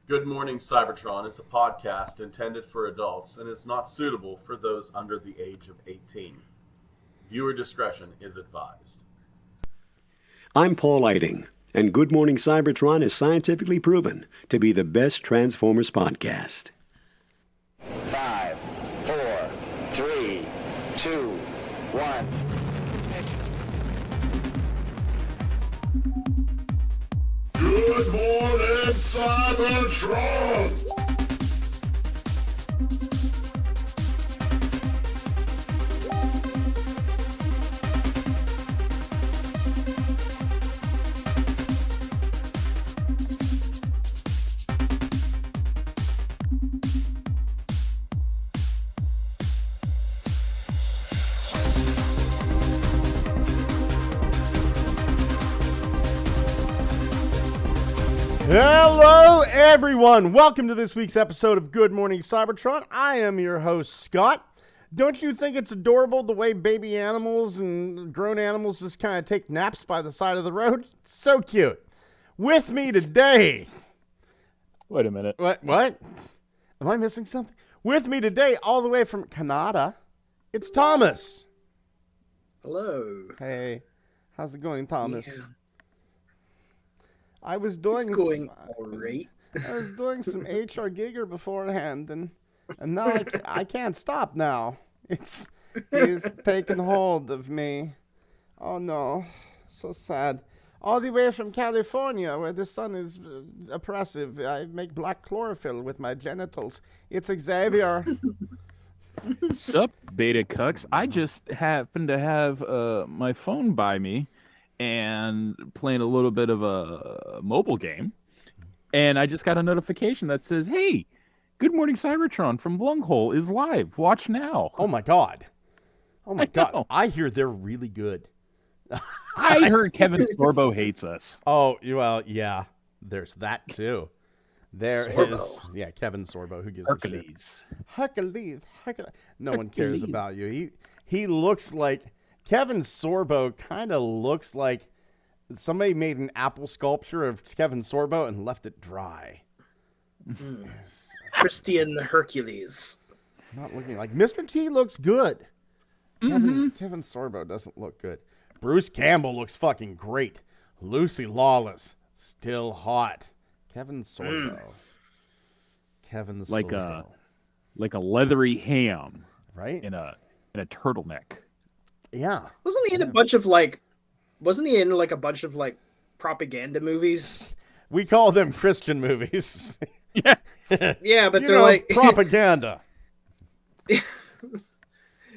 Good Morning Cybertron is a podcast intended for adults and is not suitable for those under the age of 18. Viewer discretion is advised. I'm Paul Lighting, and Good Morning Cybertron is scientifically proven to be the best Transformers podcast. 5, 4, 3, 2, 1. Good morning, Cybertron! Hello, everyone. Welcome to this week's episode of Good Morning Cybertron. I am your host, Scott. Don't you think it's adorable the way baby animals and grown animals just kind of take naps by the side of the road? So cute. With me today. Wait a minute. What? Am I missing something? With me today, all the way from Canada, it's Thomas. Hello. Hey, how's it going, Thomas? Yeah. I was doing It's going all right. I was doing some HR Giger beforehand, and now I can't stop now. He's taken hold of me. Oh no, so sad. All the way from California, where the sun is oppressive, I make black chlorophyll with my genitals. It's Xavier. Sup, beta cucks? I just happen to have my phone by me and playing a little bit of a mobile game, and I just got a notification that says, "Hey, Good Morning Cybertron from Lunghole is live. Watch now." Oh my god. Oh my I god. know. I hear they're really good. I heard Kevin Sorbo hates us. Oh, well, yeah. There's that too. There Sorbo. is, yeah, Kevin Sorbo. Who gives a shit? Hercules. Hercules. No one cares Hercules. about you. He looks like Kevin Sorbo. Kind of looks like somebody made an apple sculpture of Kevin Sorbo and left it dry. Christian Hercules. Not looking like Mr. T looks good. Kevin Sorbo doesn't look good. Bruce Campbell looks fucking great. Lucy Lawless still hot. Kevin Sorbo. Kevin Sorbo. Like a leathery ham Right? in a turtleneck. Yeah. Wasn't he in a bunch of a bunch of propaganda movies? We call them Christian movies. Yeah. Yeah, but You they're know, like propaganda.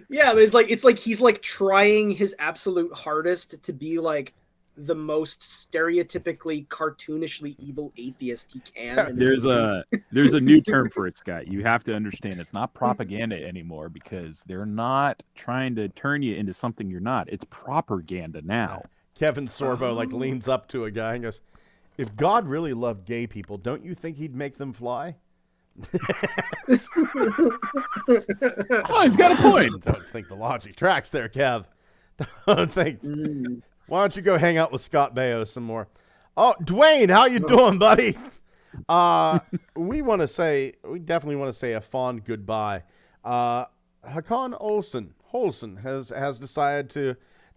yeah, but it's like he's like trying his absolute hardest to be like the most stereotypically cartoonishly evil atheist he can. And There's a new term for it, Scott. You have to understand it's not propaganda anymore because they're not trying to turn you into something you're not. It's propaganda now. Kevin Sorbo leans up to a guy and goes, "If God really loved gay people, don't you think he'd make them fly?" Oh, he's got a point. Don't think the logic tracks there, Kev. Don't think. Why don't you go hang out with Scott Baio some more? Oh, Dwayne, how you doing, buddy? We definitely want to say a fond goodbye. Hakan Holson has decided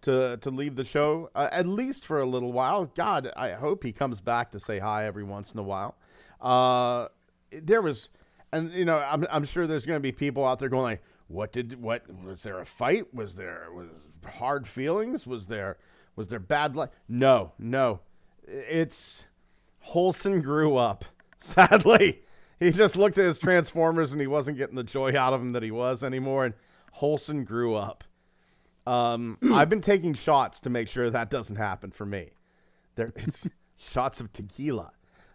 to leave the show at least for a little while. God, I hope he comes back to say hi every once in a while. I'm sure there's going to be people out there going like, what was there a fight? Was hard feelings? Was there bad luck? No. It's Holson grew up. Sadly, he just looked at his Transformers and he wasn't getting the joy out of them that he was anymore. And Holson grew up. I've been taking shots to make sure that doesn't happen for me. It's shots of tequila,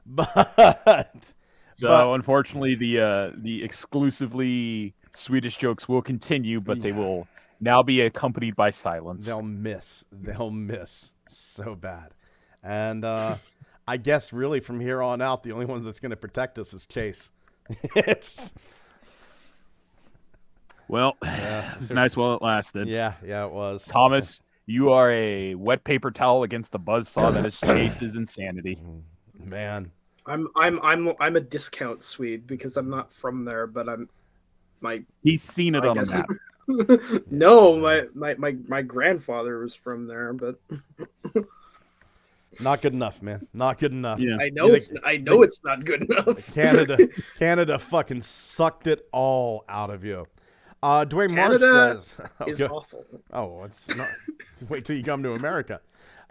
but Unfortunately, the exclusively Swedish jokes will continue, but they will now be accompanied by silence. They'll miss so bad. And I guess really from here on out, the only one that's going to protect us is Chase. Well, it's nice while it lasted. Yeah, it was. Thomas, you are a wet paper towel against the buzzsaw that is Chase's insanity. Man, I'm a discount Swede because I'm not from there, but He's seen it I on a guess. map. No, my grandfather was from there, but Not good enough, man. Not good enough. Yeah. I know it's not good enough. Canada fucking sucked it all out of you. Dwayne Marsh Canada says is awful. Oh, it's not. Wait till you come to America.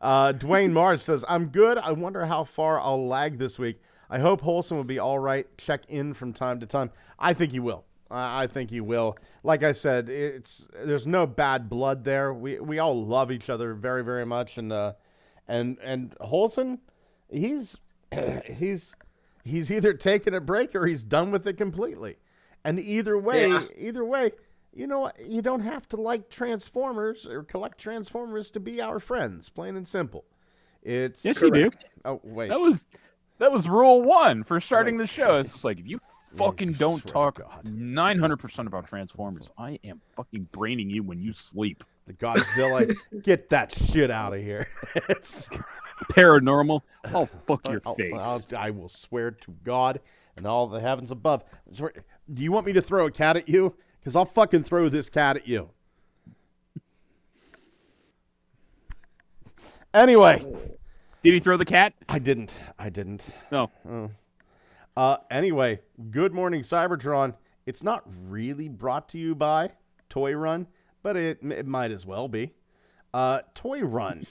Dwayne Marsh says, I'm good. I wonder how far I'll lag this week. I hope Wholesome will be all right. Check in from time to time. I think he will. I think he will. Like I said, there's no bad blood there. We all love each other very, very much. And Wholesome, he's either taking a break or he's done with it completely. And either way, you know, you don't have to like Transformers or collect Transformers to be our friends. Plain and simple. It's Yes, you do. Oh wait, that was rule 1 for starting the show. It's just like, if you fucking don't swear to talk God. 900% about Transformers, I am fucking braining you when you sleep. the Godzilla, get that shit out of here. It's Paranormal, I'll fuck your face. I will swear to God and all the heavens above. Do you want me to throw a cat at you? Because I'll fucking throw this cat at you. Anyway. Did he throw the cat? I didn't. No. Anyway, good morning, Cybertron. It's not really brought to you by Toy Run, but it might as well be. Toy Run.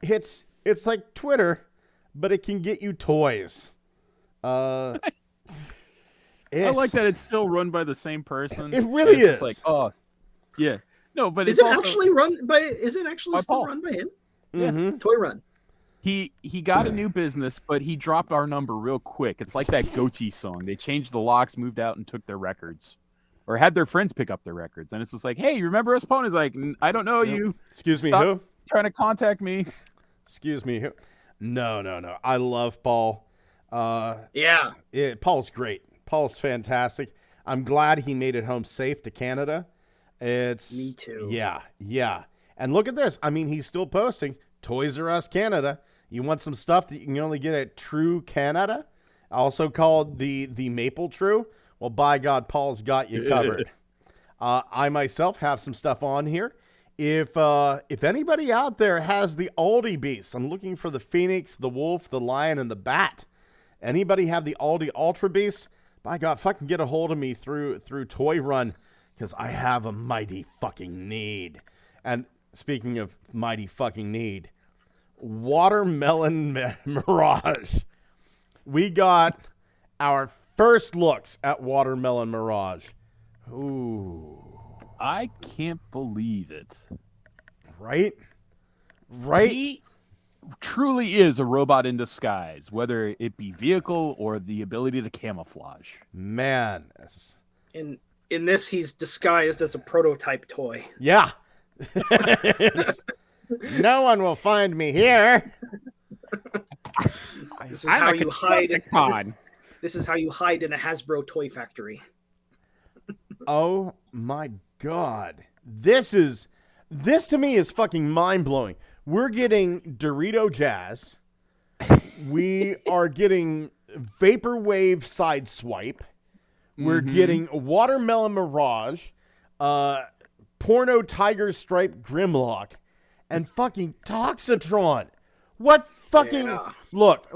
It's like Twitter, but it can get you toys. I like that it's still run by the same person. It really It's is. like, oh, yeah. No, but Is it's it also, actually run by? Is it actually By still Paul. run by him? Mhm. Toy Run. He got a new business, but he dropped our number real quick. It's like that Goatee song. They changed the locks, moved out, and took their records, or had their friends pick up their records. And it's just like, hey, you remember us? Paul? He's like, I don't know you. Excuse me, Stop who? trying to contact me. Excuse me, who? No. I love Paul. Yeah. Paul's great. Paul's fantastic. I'm glad he made it home safe to Canada. Me too. Yeah. And look at this. I mean, he's still posting Toys R Us Canada. You want some stuff that you can only get at True Canada, also called the Maple True? Well, by God, Paul's got you covered. I myself have some stuff on here. If anybody out there has the Aldi Beasts, I'm looking for the Phoenix, the Wolf, the Lion, and the Bat. Anybody have the Aldi Ultra Beasts? By God, fucking get a hold of me through Toy Run, because I have a mighty fucking need. And speaking of mighty fucking need, Watermelon Mirage. We got our first looks at Watermelon Mirage. Ooh. I can't believe it. Right? He truly is a robot in disguise, whether it be vehicle or the ability to camouflage. Man. In this, he's disguised as a prototype toy. Yeah. No one will find me here. This is how you hide. Con. This is how you hide in a Hasbro toy factory. Oh my God. This to me is fucking mind-blowing. We're getting Dorito Jazz. We are getting Vaporwave Sideswipe. We're getting Watermelon Mirage, Porno Tiger Stripe Grimlock, and fucking Toxitron. What fucking... Yeah. Look,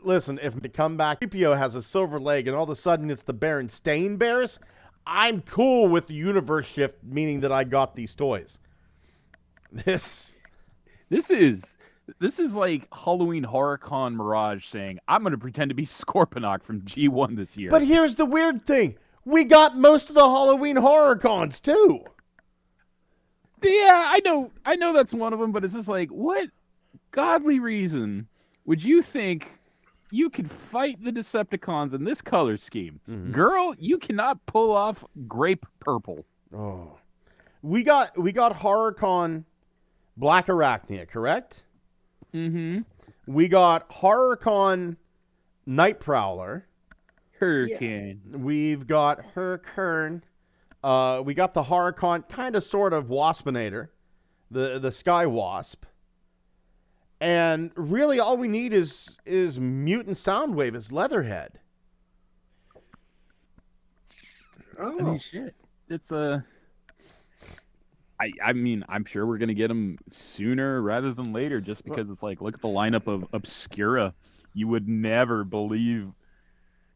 listen, if the comeback CPO has a silver leg and all of a sudden it's the Berenstain Bears, I'm cool with the universe shift, meaning that I got these toys. This is like Halloween HorrorCon Mirage saying, I'm going to pretend to be Scorponok from G1 this year. But here's the weird thing. We got most of the Halloween horror cons too. Yeah, I know that's one of them, but it's just like, what godly reason would you think you could fight the Decepticons in this color scheme? Girl, you cannot pull off grape purple. Oh. We got HorrorCon Black Arachnia, correct? Mm-hmm. We got HorrorCon Night Prowler. Hurricane. We've got Hurricane. We got the HorrorCon kind of sort of Waspinator, the Sky Wasp. And really, all we need is Mutant Soundwave as Leatherhead. I mean, shit. It's a. I mean, I'm sure we're gonna get him sooner rather than later, just because it's like, look at the lineup of Obscura. You would never believe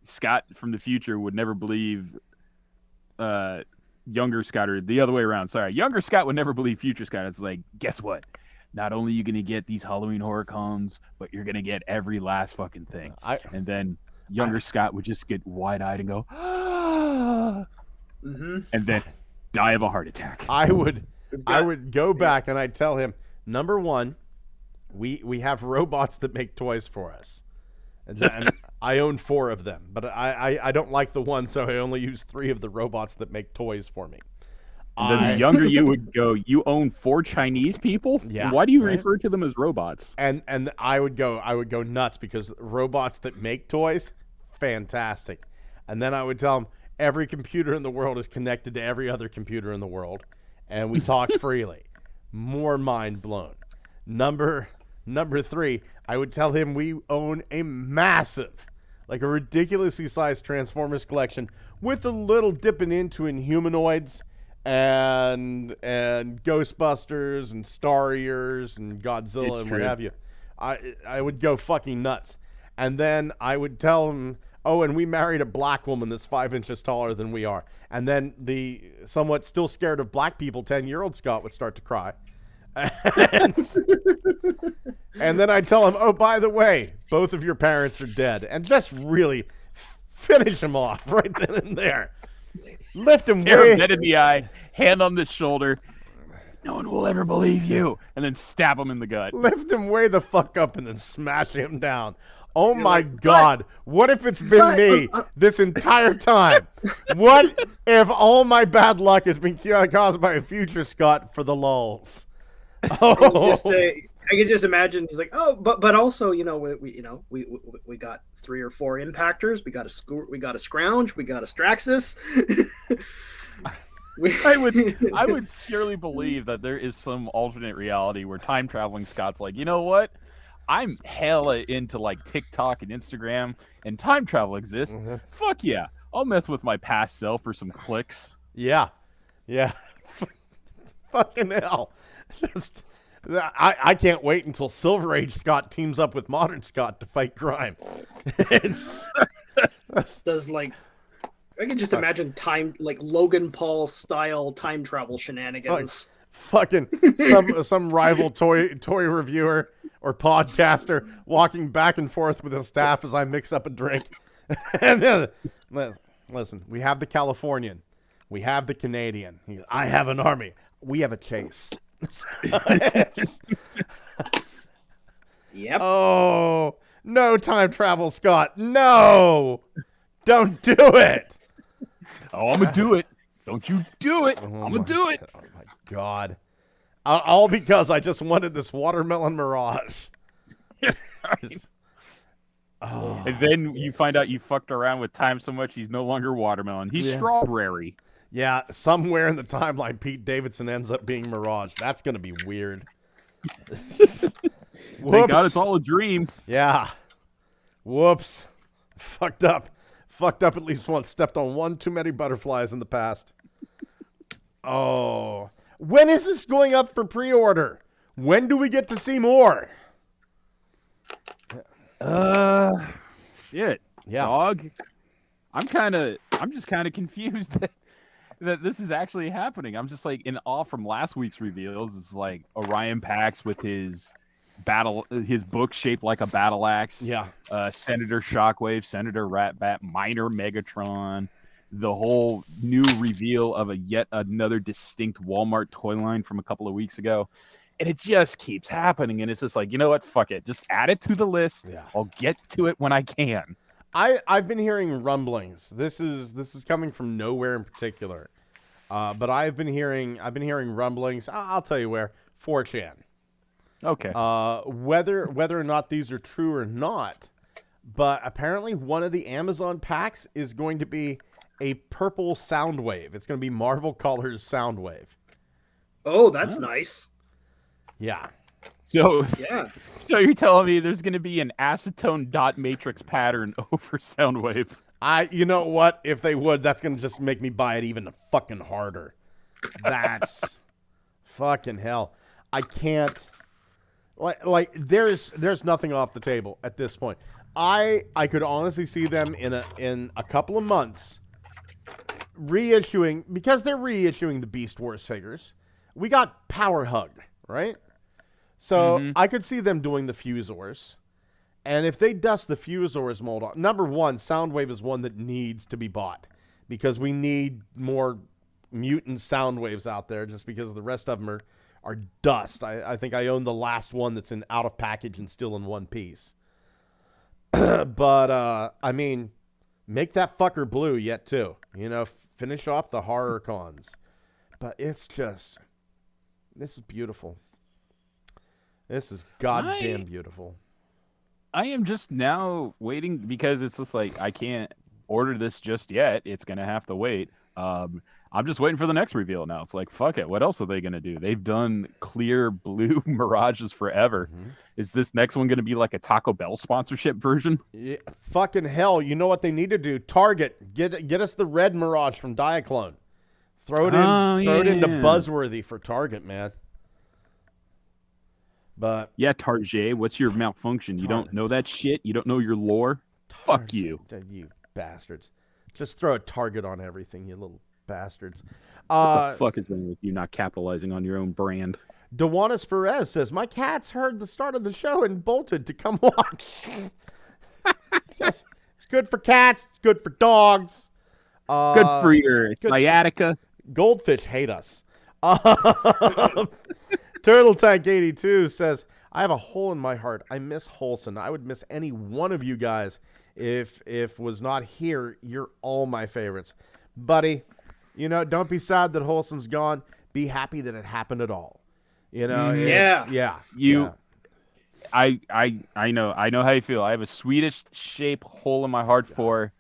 Scott from the future would never believe younger Scott, or the other way around. Sorry, younger Scott would never believe future Scott. It's like, guess what? Not only are you gonna get these Halloween horror cons, but you're gonna get every last fucking thing. And then younger Scott would just get wide-eyed and go, ah, and then die of a heart attack. I would go back and I'd tell him, number one, we have robots that make toys for us. And I own 4 of them, but I don't like the one, so I only use 3 of the robots that make toys for me. And then the younger you would go, you own 4 Chinese people? Yeah. Why do you refer to them as robots? And I would go nuts because robots that make toys, fantastic. And then I would tell him every computer in the world is connected to every other computer in the world, and we talk freely. More mind blown. Number 3, I would tell him we own a massive, like a ridiculously sized Transformers collection with a little dipping into Inhumanoids and Ghostbusters and Star Ears and Godzilla It's and true. what have you. I would go fucking nuts. And then I would tell him, oh, and we married a black woman that's 5 inches taller than we are. And then the somewhat still scared of black people 10-year-old Scott would start to cry. And then I'd tell him, oh, by the way, both of your parents are dead. And just really finish him off right then and there. Lift him Stare way. him dead in the eye, hand on the shoulder. No one will ever believe you. And then stab him in the gut. Lift him way the fuck up and then smash him down. Oh my God. What if it's been me this entire time? What if all my bad luck has been caused by a future Scott for the lulls? Oh. I could just imagine he's like, oh, but also, we got 3 or 4 impactors, we got a Scrounge, we got a Straxus. I would surely believe that there is some alternate reality where time traveling Scott's like, you know what? I'm hella into like TikTok and Instagram, and time travel exists. Fuck yeah. I'll mess with my past self for some clicks. Yeah. Fucking hell. I can't wait until Silver Age Scott teams up with Modern Scott to fight crime. I can just imagine like Logan Paul style time travel shenanigans. Fucking some rival toy reviewer or podcaster walking back and forth with his staff as I mix up a drink. And then, listen, we have the Californian, we have the Canadian. I have an army. We have a chase. Yep. Oh, no time travel, Scott. No, don't do it. Oh, I'm gonna do it. Don't you do it. I'm gonna do it. Oh my God. All because I just wanted this watermelon mirage. Oh. And then you find out you fucked around with time so much he's no longer watermelon. He's strawberry. Yeah, somewhere in the timeline, Pete Davidson ends up being Mirage. That's going to be weird. Thank God it's all a dream. Yeah. Whoops. Fucked up at least once. Stepped on one too many butterflies in the past. Oh. When is this going up for pre-order? When do we get to see more? Shit. Yeah. Dog. I'm just kind of confused that this is actually happening. I'm just like in awe from last week's reveals. It's like Orion Pax with his book shaped like a battle axe. Yeah. Senator Shockwave, Senator Ratbat, Minor Megatron, the whole new reveal of yet another distinct Walmart toy line from a couple of weeks ago. And it just keeps happening. And it's just like, you know what? Fuck it. Just add it to the list. Yeah. I'll get to it when I can. I've been hearing rumblings. This is coming from nowhere in particular, but I've been hearing rumblings. I'll tell you where. 4chan. Okay. Whether or not these are true or not, but apparently one of the Amazon packs is going to be a purple Soundwave. It's going to be Marvel Colors Soundwave. Oh, that's nice. Yeah. So, Yeah. so you're telling me there's going to be an acetone dot matrix pattern over Soundwave? You know what? If they would, that's gonna just make me buy it even fucking harder. That's fucking hell. I can't. Like there's nothing off the table at this point. I could honestly see them in a couple of months reissuing, because they're reissuing the Beast Wars figures. We got Power Hug, right? So I could see them doing the Fusors. And if they dust the Fusors mold off, number one, Soundwave is one that needs to be bought because we need more mutant Soundwaves out there, just because the rest of them are dust. I think I own the last one that's in out of package and still in one piece. But, I mean, make that fucker blue yet too. You know, finish off the horror cons. But it's just, this is beautiful. This is goddamn beautiful. I am just now waiting because it's just like I can't order this just yet. It's gonna have to wait. I'm just waiting for the next reveal now. It's like, fuck it. What else are they gonna do? They've done clear blue Mirages forever. Is this next one gonna be like a Taco Bell sponsorship version? Yeah, fucking hell! You know what they need to do? Target, get us the red Mirage from Diaclone. Throw it in. Throw it into Buzzworthy for Target, man. But yeah, Target, what's your malfunction? You don't know that shit? You don't know your lore? Fuck you. You bastards. Just throw a Target on everything, you little bastards. What the fuck is wrong with you not capitalizing on your own brand? Dewanis Perez says, my cats heard the start of the show and bolted to come watch. Yes, it's good for cats. It's good for dogs. Good for your sciatica. Goldfish hate us. Turtle Tank 82 says, I have a hole in my heart. I miss Holson. I would miss any one of you guys if was not here. You're all my favorites. Buddy, you know, don't be sad that Holson's gone. Be happy that it happened at all. You know, I know how you feel. I have a Swedish shape hole in my heart for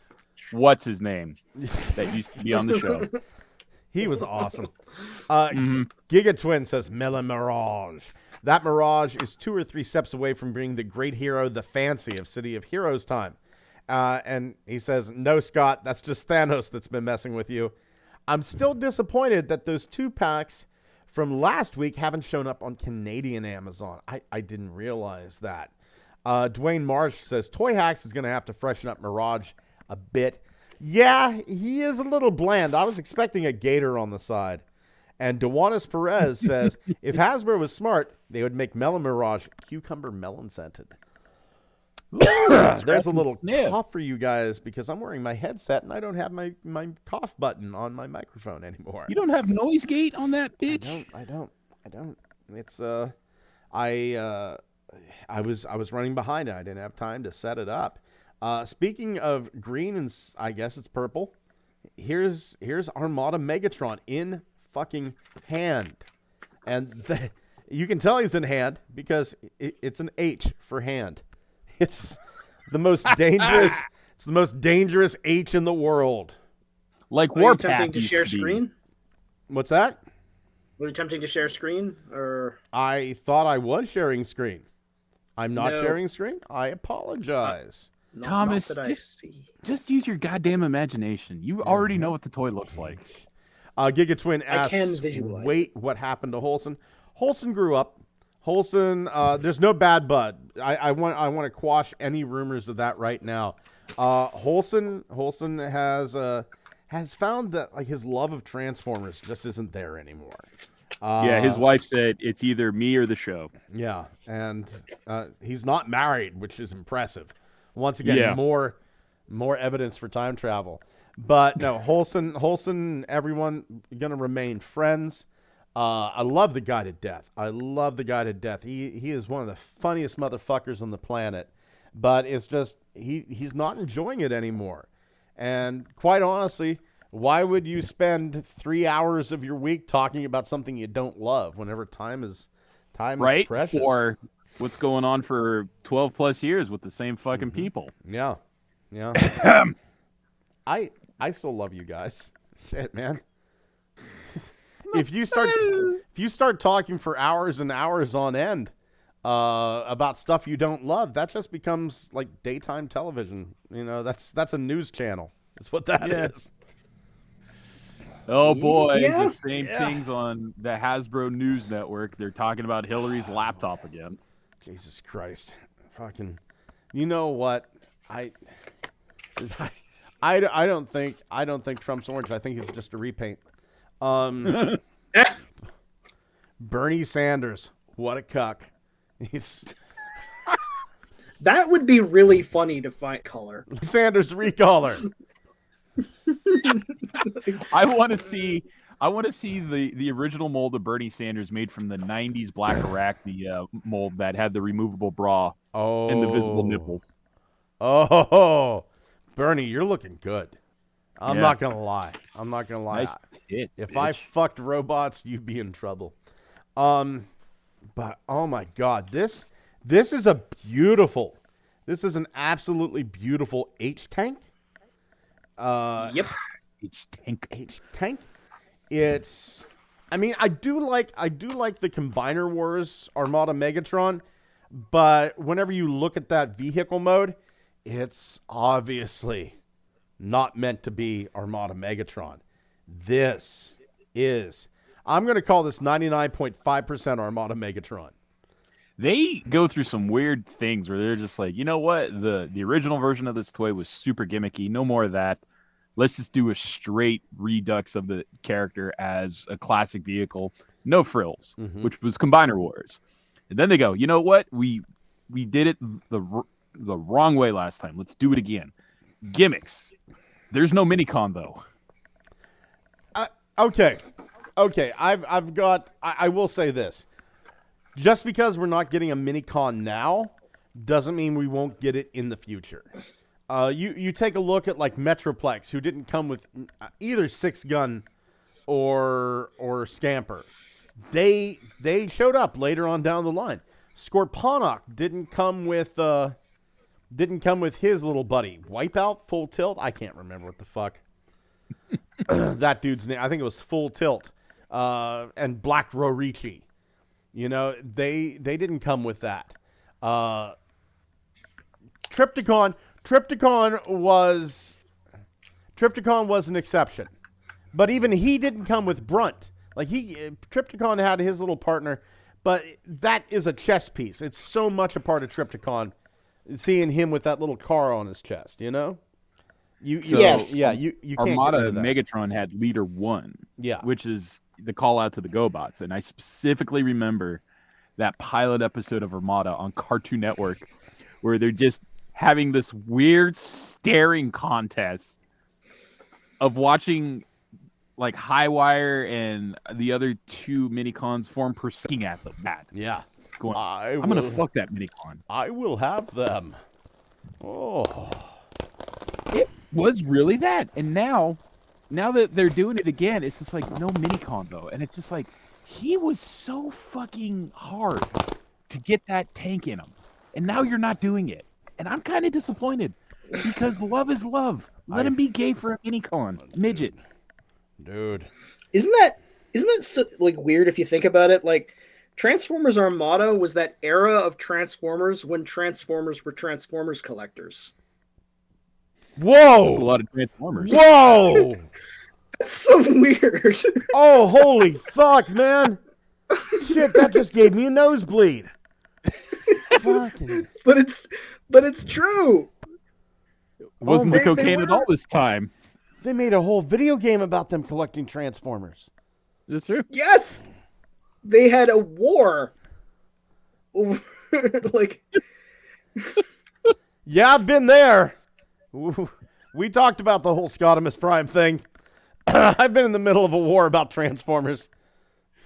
what's his name that used to be on the show. He was awesome. Giga Twin says, Melon Mirage. That Mirage is 2 or 3 steps away from being the great hero, the fancy of City of Heroes time. And he says, no, Scott, that's just Thanos that's been messing with you. I'm still disappointed that those 2 packs from last week haven't shown up on Canadian Amazon. I didn't realize that. Dwayne Marsh says, Toy Hacks is going to have to freshen up Mirage a bit. Yeah, he is a little bland. I was expecting a gator on the side. And Dewanis Perez says, if Hasbro was smart, they would make Melon Mirage cucumber melon scented. There's a little cough for you guys because I'm wearing my headset and I don't have my cough button on my microphone anymore. You don't have noise gate on that bitch? I don't. It's I was running behind it. I didn't have time to set it up. Speaking of green and I guess it's purple, here's Armada Megatron in fucking hand. And you can tell he's in hand because it's an H for hand. It's the most dangerous. It's the most dangerous H in the world. Like Warpath. Are you attempting to share screen? What's that? Were you attempting to share screen, or? I thought I was sharing screen. I'm not sharing screen. I apologize. Thomas, just use your goddamn imagination. You already know what the toy looks like. Giga Twin asks, I can visualize. Wait, what happened to Holson? Holson grew up. Holson, there's no bad blood. I want to quash any rumors of that right now. Holson has found that like his love of Transformers just isn't there anymore. Yeah, his wife said it's either me or the show. Yeah, and he's not married, which is impressive. Once again, more evidence for time travel. But no, Holson, everyone gonna remain friends. I love the guy to death. He is one of the funniest motherfuckers on the planet. But it's just he's not enjoying it anymore. And quite honestly, why would you spend 3 hours of your week talking about something you don't love whenever time is precious? Or what's going on for 12 plus years with the same fucking people. Yeah. I still love you guys. Shit, man. If you start talking for hours and hours on end, about stuff you don't love, that just becomes like daytime television. You know, that's a news channel. That's what that is. Oh boy, Yeah. the same things on the Hasbro News Network. They're talking about Hillary's laptop again. Jesus Christ. Fucking, you know what? I don't think Trump's orange. I think he's just a repaint. Bernie Sanders, what a cuck. He's That would be really funny to find color. Sanders recaller. I want to see the original mold of Bernie Sanders made from the '90s Black Iraq, the mold that had the removable bra and the visible nipples. Oh, Bernie, you're looking good. I'm Yeah. not gonna lie. Nice tits, If I bitch. fucked robots, you'd be in trouble. But oh my God, this is a beautiful. This is an absolutely beautiful H tank. Yep. H Tank. It's. I mean, I do like the Combiner Wars Armada Megatron, but whenever you look at that vehicle mode, it's obviously not meant to be Armada Megatron. This is. I'm going to call this 99.5% Armada Megatron. They go through some weird things where they're just like, you know what? The original version of this toy was super gimmicky. No more of that. Let's just do a straight redux of the character as a classic vehicle. No frills, which was Combiner Wars. And then they go, you know what? We did it the wrong way last time. Let's do it again. Gimmicks. There's no minicon, though. Okay. I will say this. Just because we're not getting a minicon now doesn't mean we won't get it in the future. You take a look at like Metroplex, who didn't come with either 6-gun or Scamper. They showed up later on down the line. Scorponok didn't come with his little buddy. Wipeout, Full Tilt. I can't remember what the fuck that dude's name. I think it was Full Tilt. And Black Rorichi. You know, they didn't come with that. Triptychon was an exception. But even he didn't come with Brunt. Like Triptychon had his little partner, but that is a chest piece. It's so much a part of Triptychon, seeing him with that little car on his chest, you know? Yes. Yeah, you can't Armada get rid of that. Megatron had Leader 1, Yeah. which is the call out to the GoBots. And I specifically remember that pilot episode of Armada on Cartoon Network where they're just having this weird staring contest of watching like Highwire and the other two minicons form looking at them. Yeah. Going, I'm I'm going to fuck that minicon. I will have them. Oh. It was really that. And now that they're doing it again, it's just like no minicon though. And it's just like he was so fucking hard to get that tank in him. And now you're not doing it. And I'm kind of disappointed because love is love. Let him be gay for a minicon. Midget. Dude. Isn't that so, like weird if you think about it? Like Transformers Armada was that era of Transformers when Transformers were Transformers collectors. Whoa! That's a lot of Transformers. Whoa! That's so weird. Oh, holy fuck, man! Shit, that just gave me a nosebleed. Fucking. But it's true. Wasn't Oh, the they cocaine were- at all this time. They made a whole video game about them collecting Transformers. That's true. Yes. They had a war. Over, like Yeah, I've been there. We talked about the whole Scotimus Prime thing. I've been in the middle of a war about Transformers.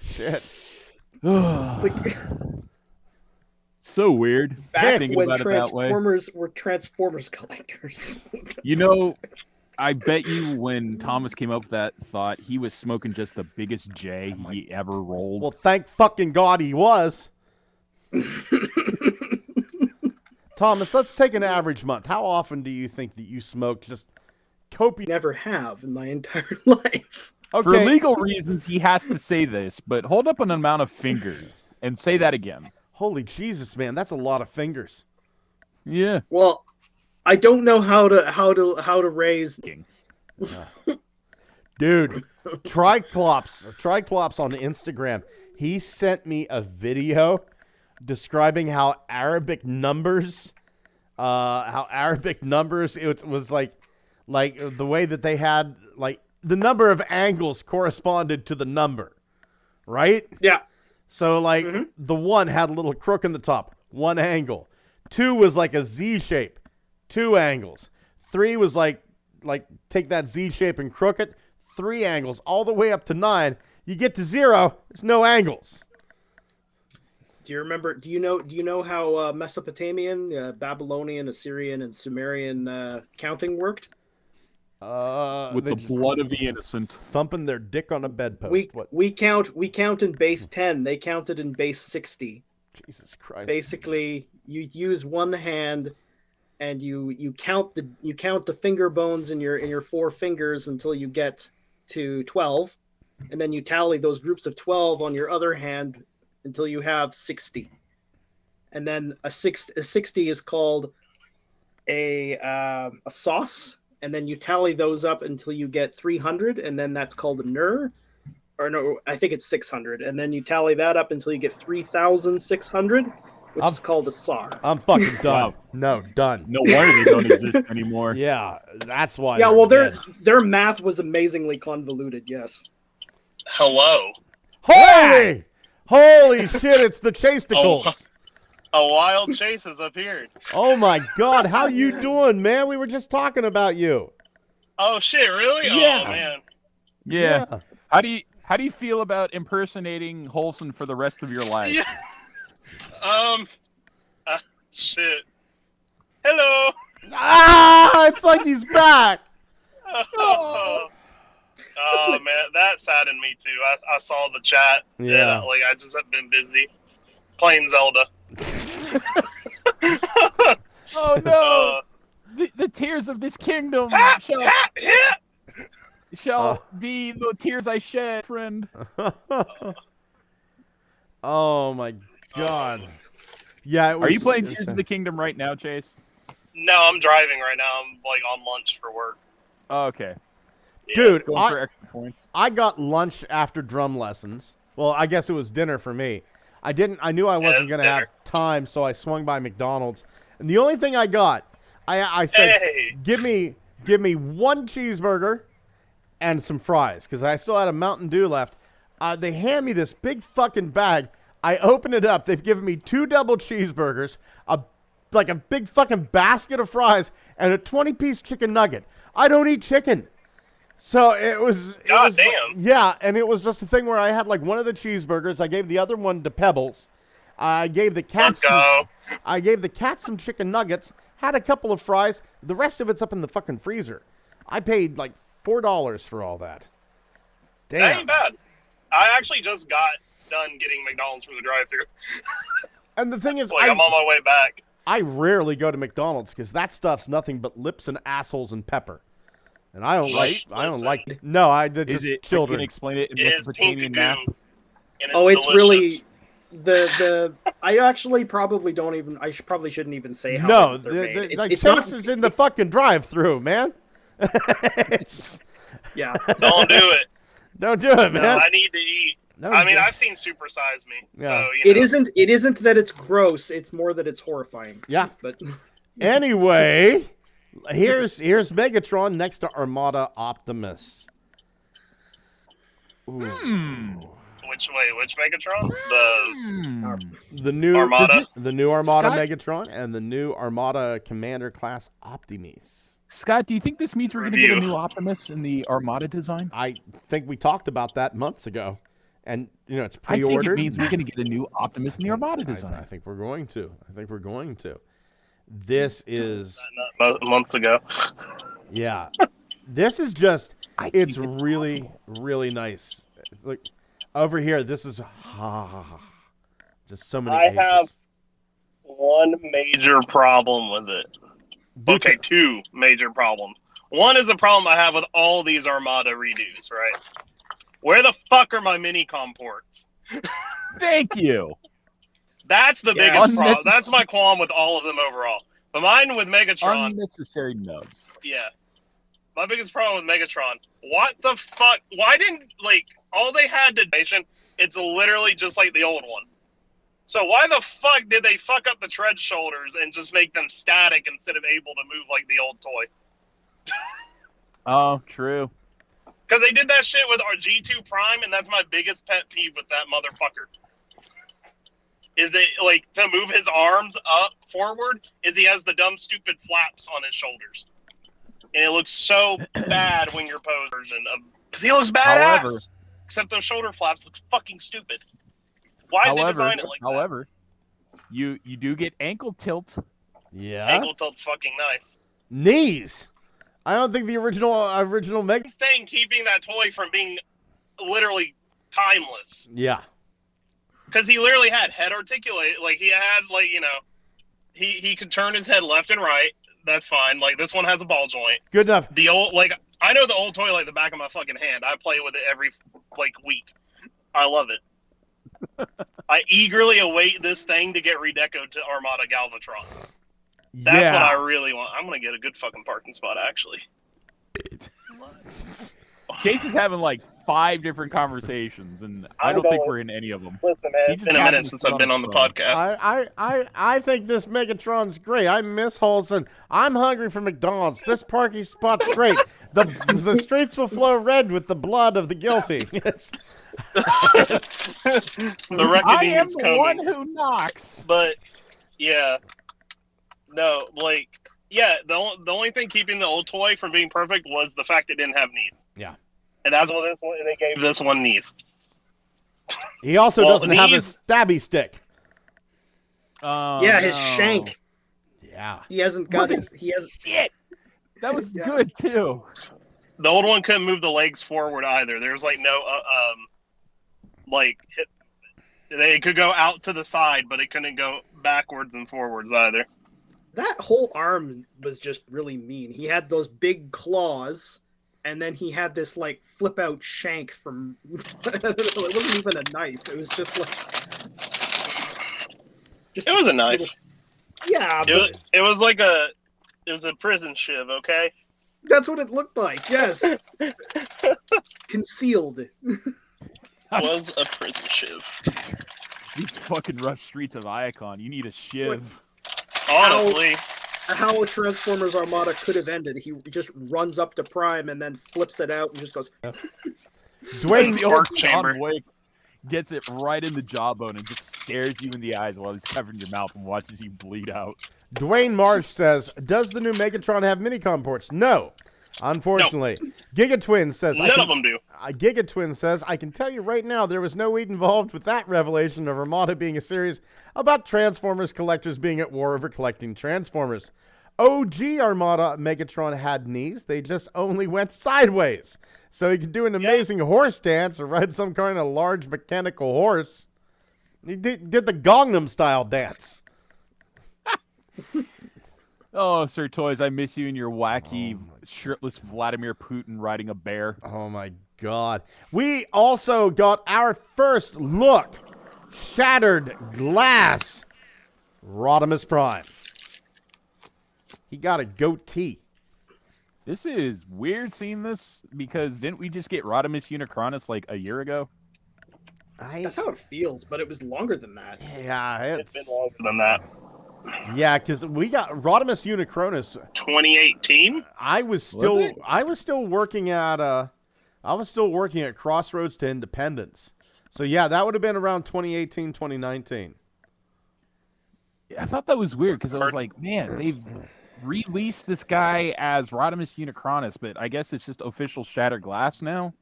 Shit. So weird. back Thinking when about it that way. Transformers were Transformers collectors. You know, I bet you when Thomas came up with that thought, he was smoking just the biggest J he ever rolled. Well, thank fucking God he was. Thomas, let's take an average month. How often do you think that you smoke just copious? Never have in my entire life. For legal reasons, he has to say this, but hold up an amount of fingers and say that again. Holy Jesus, man, that's a lot of fingers. Yeah. Well, I don't know how to raise. Dude, Triclops on Instagram. He sent me a video describing how Arabic numbers, it was like the way that they had, like, the number of angles corresponded to the number, right? Yeah. So, like, the 1 had a little crook in the top, 1 angle. 2 was like a Z shape, 2 angles. 3 was like take that Z shape and crook it, 3 angles, all the way up to 9. You get to 0, there's no angles. Do you remember? Do you know how Mesopotamian, Babylonian, Assyrian, and Sumerian counting worked? With the blood of the innocent. Thumping their dick on a bedpost. We count in base 10. They counted in base 60. Jesus Christ. Basically, you use one hand and you count the finger bones in your 4 fingers until you get to 12, and then you tally those groups of 12 on your other hand until you have 60. And then a 60 is called a sauce, and then you tally those up until you get 300, and then that's called a nur. Or no, I think it's 600, and then you tally that up until you get 3,600, which is called a SAR. I'm fucking done. No, done. No wonder they don't exist anymore. Yeah, that's why. Yeah, well, their math was amazingly convoluted. Yes. Hello. Holy shit! It's the Chasticles. A wild chase has appeared. Oh my God, how you doing, man? We were just talking about you. Oh shit! Really? Yeah. Oh man. Yeah. How do you feel about impersonating Holson for the rest of your life? Yeah. Shit. Hello. It's like he's back. Oh man, that saddened me too. I saw the chat. Yeah. Like I just have been busy playing Zelda. Oh no! The tears of this kingdom shall be the tears I shed, friend. Oh my God. Yeah. Are you playing Tears of the Kingdom right now, Chase? No, I'm driving right now. I'm like on lunch for work. Oh, okay. Dude, Going for extra points. I got lunch after drum lessons. Well, I guess it was dinner for me. I knew I wasn't going to have time, so I swung by McDonald's. And the only thing I got, I said, Hey. give me 1 cheeseburger and some fries, because I still had a Mountain Dew left. They hand me this big fucking bag. I open it up. They've given me 2 double cheeseburgers, a big fucking basket of fries, and a 20-piece chicken nugget. I don't eat chicken. So it was Damn. Yeah, and it was just a thing where I had like one of the cheeseburgers. I gave the other one to Pebbles. I gave the cat some chicken nuggets, had a couple of fries. The rest of it's up in the fucking freezer. I paid like $4 for all that. Damn. That ain't bad. I actually just got done getting McDonald's from the drive-thru. And the thing is, I'm on my way back. I rarely go to McDonald's because that stuff's nothing but lips and assholes and pepper. And I don't like. No, they're just children. Can you explain it in It is Mesopotamian pink math? goo, and It's delicious. really I actually probably don't even. Probably shouldn't even say how. No, they're made. like It's Chase not. is in the fucking drive-through, man. Yeah. Don't do it. Don't do it, man. I need to eat. No, I mean, don't. I've seen Super Size Me, Yeah. so It isn't. It isn't that it's gross. It's more that it's horrifying. Yeah. But Anyway, here's Megatron next to Armada Optimus. Which Megatron? The new Armada? the new Armada Scott? Megatron and the new Armada Commander class Optimus. Scott, do you think this means we're going to get a Review. new Optimus in the Armada design? I think we talked about that months ago, and it's I pre-ordered. think it means we're going to get a new Optimus in the Armada I design. think we're going to. This is Months ago. yeah. This is just. I It's think it's really really nice. Like over here, this is just so many. I H's. have one major problem with it. Okay, 2 major problems. One is a problem I have with all these Armada redos, right? Where the fuck are my Minicom ports? Thank you. That's the Yeah. biggest problem. That's my qualm with all of them overall. But mine with Megatron. Unnecessary nubs. Yeah. My biggest problem with Megatron. What the fuck? Why didn't, all they had to nation, it's literally just like the old one. So why the fuck did they fuck up the tread shoulders and just make them static instead of able to move like the old toy? Oh, true. Because they did that shit with our G2 Prime, and that's my biggest pet peeve with that motherfucker. Is that, to move his arms up forward, is he has the dumb, stupid flaps on his shoulders. And it looks so bad when you're posed version of... Because he looks badass! However, except those shoulder flaps look fucking stupid. Why did they design it like that? However, you do get ankle tilt. Yeah. Ankle tilt's fucking nice. Knees. I don't think the original Mega thing keeping that toy from being literally timeless. Yeah. Because he literally had head articulate. He had, he could turn his head left and right. That's fine. This one has a ball joint. Good enough. The old, I know the old toy like the back of my fucking hand. I play with it every, week. I love it. I eagerly await this thing to get redecoed to Armada Galvatron. That's what I really want. I'm going to get a good fucking parking spot, actually. Chase is having 5 different conversations, and I don't think we're in any of them. Listen, man, it's been a minute since I've been on the podcast. I think this Megatron's great. I miss Holson. I'm hungry for McDonald's. This parking spot's great. The streets will flow red with the blood of the guilty. The reckoning is coming. I am the one who knocks. But yeah, no, the only thing keeping the old toy from being perfect was the fact it didn't have knees. Yeah. And that's what this one, they gave this one knees. He also doesn't have a stabby stick. Yeah, his shank. Yeah. He hasn't got his. He has shit. That was good too. The old one couldn't move the legs forward either. There's no they could go out to the side, but it couldn't go backwards and forwards either. That whole arm was just really mean. He had those big claws, and then he had this flip out shank from. I don't know, it wasn't even a knife. It was just it was a knife. Yeah, it was a prison shiv. Okay. That's what it looked like. Yes. Concealed. Was a prison shiv. These fucking rough streets of Iacon. You need a shiv. Honestly. How a Transformers Armada could have ended. He just runs up to Prime and then flips it out and just goes. Dwayne the old John Wick gets it right in the jawbone and just stares you in the eyes while he's covering your mouth and watches you bleed out. Dwayne Marsh says, "Does the new Megatron have Minicom ports?" No. Unfortunately. No. Gigatwin says... None of them do. Gigatwin says, "I can tell you right now there was no weed involved with that revelation of Armada being a series about Transformers collectors being at war over collecting Transformers. OG Armada Megatron had knees. They just only went sideways. So he could do an amazing horse dance or ride some kind of large mechanical horse. He did the Gangnam Style dance." Oh, Sir Toys, I miss you and your wacky, shirtless Vladimir Putin riding a bear. Oh, my God. We also got our first look. Shattered glass. Rodimus Prime. He got a goatee. This is weird seeing this because didn't we just get Rodimus Unicronus a year ago? That's how it feels, but it was longer than that. Yeah, it's been longer than that. Yeah, because we got Rodimus Unicronus 2018. I was still working at Crossroads to Independence. So yeah, that would have been around 2018, 2019. Yeah, I thought that was weird because I was like, man, they've released this guy as Rodimus Unicronus, but I guess it's just official Shattered Glass now.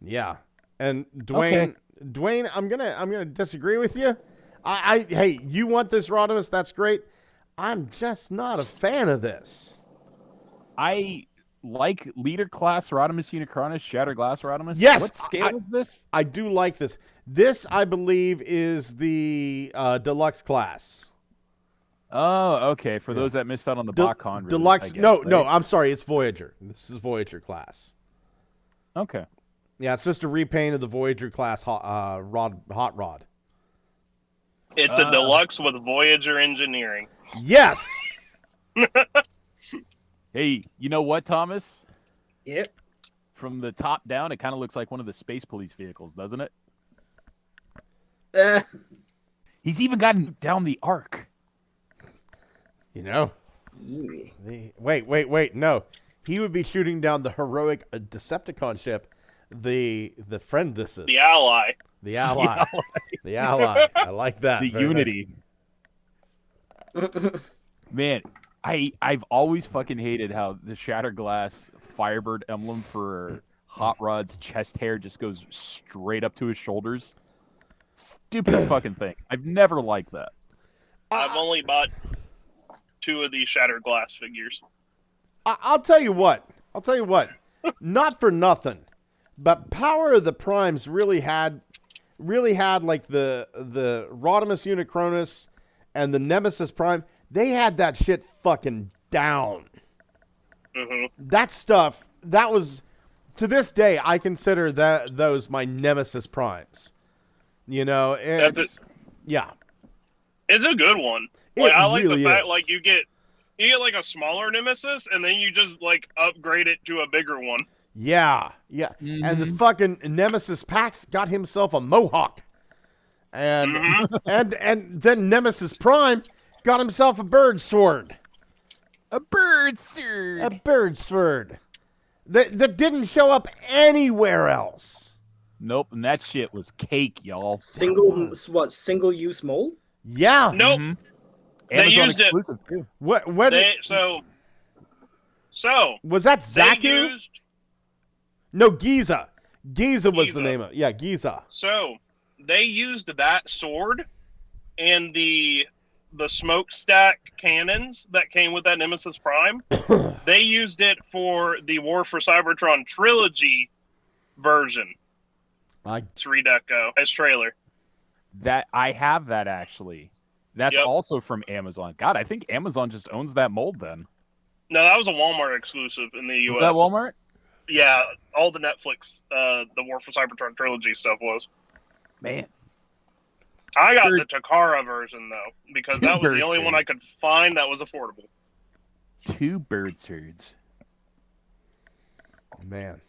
Yeah, and Dwayne, I'm gonna disagree with you. Hey, you want this Rodimus? That's great. I'm just not a fan of this. I like leader class Rodimus Unicronus, Shattered Glass Rodimus. Yes. What scale is this? I do like this. This, I believe, is the deluxe class. Oh, okay. For those that missed out on the BotCon release, deluxe. guess, No, right? I'm sorry. It's Voyager. This is Voyager class. Okay. Yeah, it's just a repaint of the Voyager class hot rod. It's a deluxe with Voyager engineering. Yes. Hey, you know what, Thomas? Yep. From the top down, it kind of looks like one of the Space Police vehicles, doesn't it? Uh, He's even gotten down the arc. You know. Wait. No. He would be shooting down the heroic Decepticon ship, the Friendless. The Ally. The Ally. The Ally. I like that. The very Unity. Man, I've always fucking hated how the Shatterglass Firebird emblem for Hot Rod's chest hair just goes straight up to his shoulders. Stupidest fucking thing. I've never liked that. I've only bought 2 of these Shattered Glass figures. I'll tell you what. Not for nothing, but Power of the Primes really had like the Rodimus Unicronus and the Nemesis Prime. They had that shit fucking down. Mm-hmm. That stuff, that was, to this day, I consider those my Nemesis Primes. You know, yeah. It's a good one. It Like, I like really the fact is. like you get like a smaller Nemesis, and then you just like upgrade it to a bigger one. Yeah. And the fucking Nemesis Pax got himself a mohawk. And and then Nemesis Prime got himself a bird sword. A bird sword. A bird sword. That didn't show up anywhere else. Nope, and that shit was cake, y'all. single use mold? Yeah. Nope. They Amazon used exclusive too. What So was that they Zaku? used No, Giza. Giza was the Giza. name of it. Yeah, Giza. So they used that sword and the smokestack cannons that came with that Nemesis Prime. They used it for the War for Cybertron trilogy version. It's Redeco as trailer. That I have that actually. That's Yep. also from Amazon. God, I think Amazon just owns that mold then. No, that was a Walmart exclusive in the US. Was that Walmart? Yeah, all the Netflix, the War for Cybertron trilogy stuff was. Man. I got the Takara version though, because that was the Bird only one suit. I could find that was affordable. 2 bird swords. Man.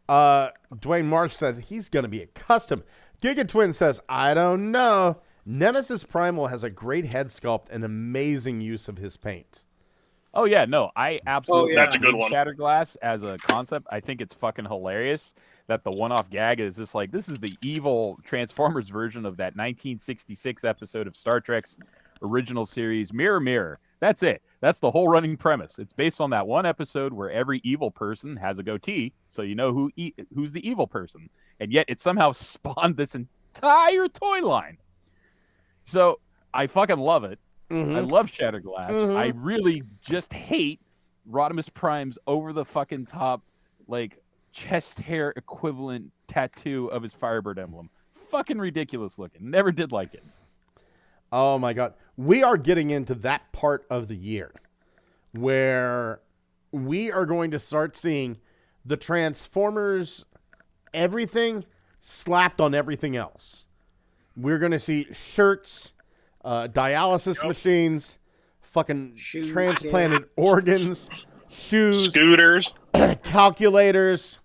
Dwayne Marsh said he's going to be a custom. Giga Twin says, I don't know. Nemesis Primal has a great head sculpt and amazing use of his paint. Oh yeah, no, I absolutely That's a good dig one. Shatterglass as a concept. I think it's fucking hilarious that the one-off gag is just like, this is the evil Transformers version of that 1966 episode of Star Trek's original series, Mirror Mirror. That's it. That's the whole running premise. It's based on that one episode where every evil person has a goatee, so you know who's the evil person. And yet it somehow spawned this entire toy line. So I fucking love it. Mm-hmm. I love Shatterglass. I really just hate Rodimus Prime's over the fucking top, like, chest hair equivalent tattoo of his Firebird emblem. Fucking ridiculous looking. Never did like it. Oh my God. We are getting into that part of the year where we are going to start seeing the Transformers, everything slapped on everything else. We're going to see shirts, dialysis machines, fucking Shoes, transplanted organs, shoes, Scooters. calculators,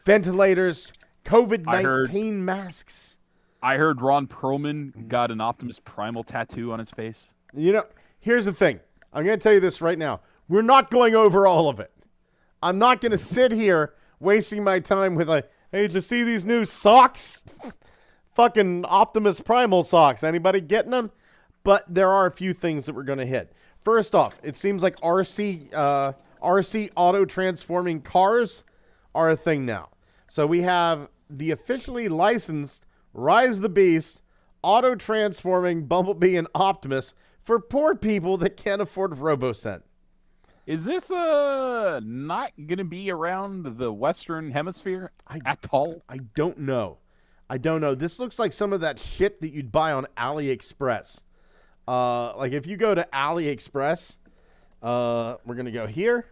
ventilators, I COVID-19 masks. I heard Ron Perlman got an Optimus Primal tattoo on his face. You know, here's the thing. I'm going to tell you this right now. We're not going over all of it. I'm not going to sit here wasting my time with hey, did you see these new socks? Fucking Optimus Primal socks. Anybody getting them? But there are a few things that we're going to hit. First off, it seems like RC auto transforming cars are a thing now. So we have the officially licensed Rise the Beast, auto-transforming Bumblebee and Optimus for poor people that can't afford RoboSent. Is this not going to be around the Western Hemisphere at all? I don't know. This looks like some of that shit that you'd buy on AliExpress. Like if you go to AliExpress, we're going to go here.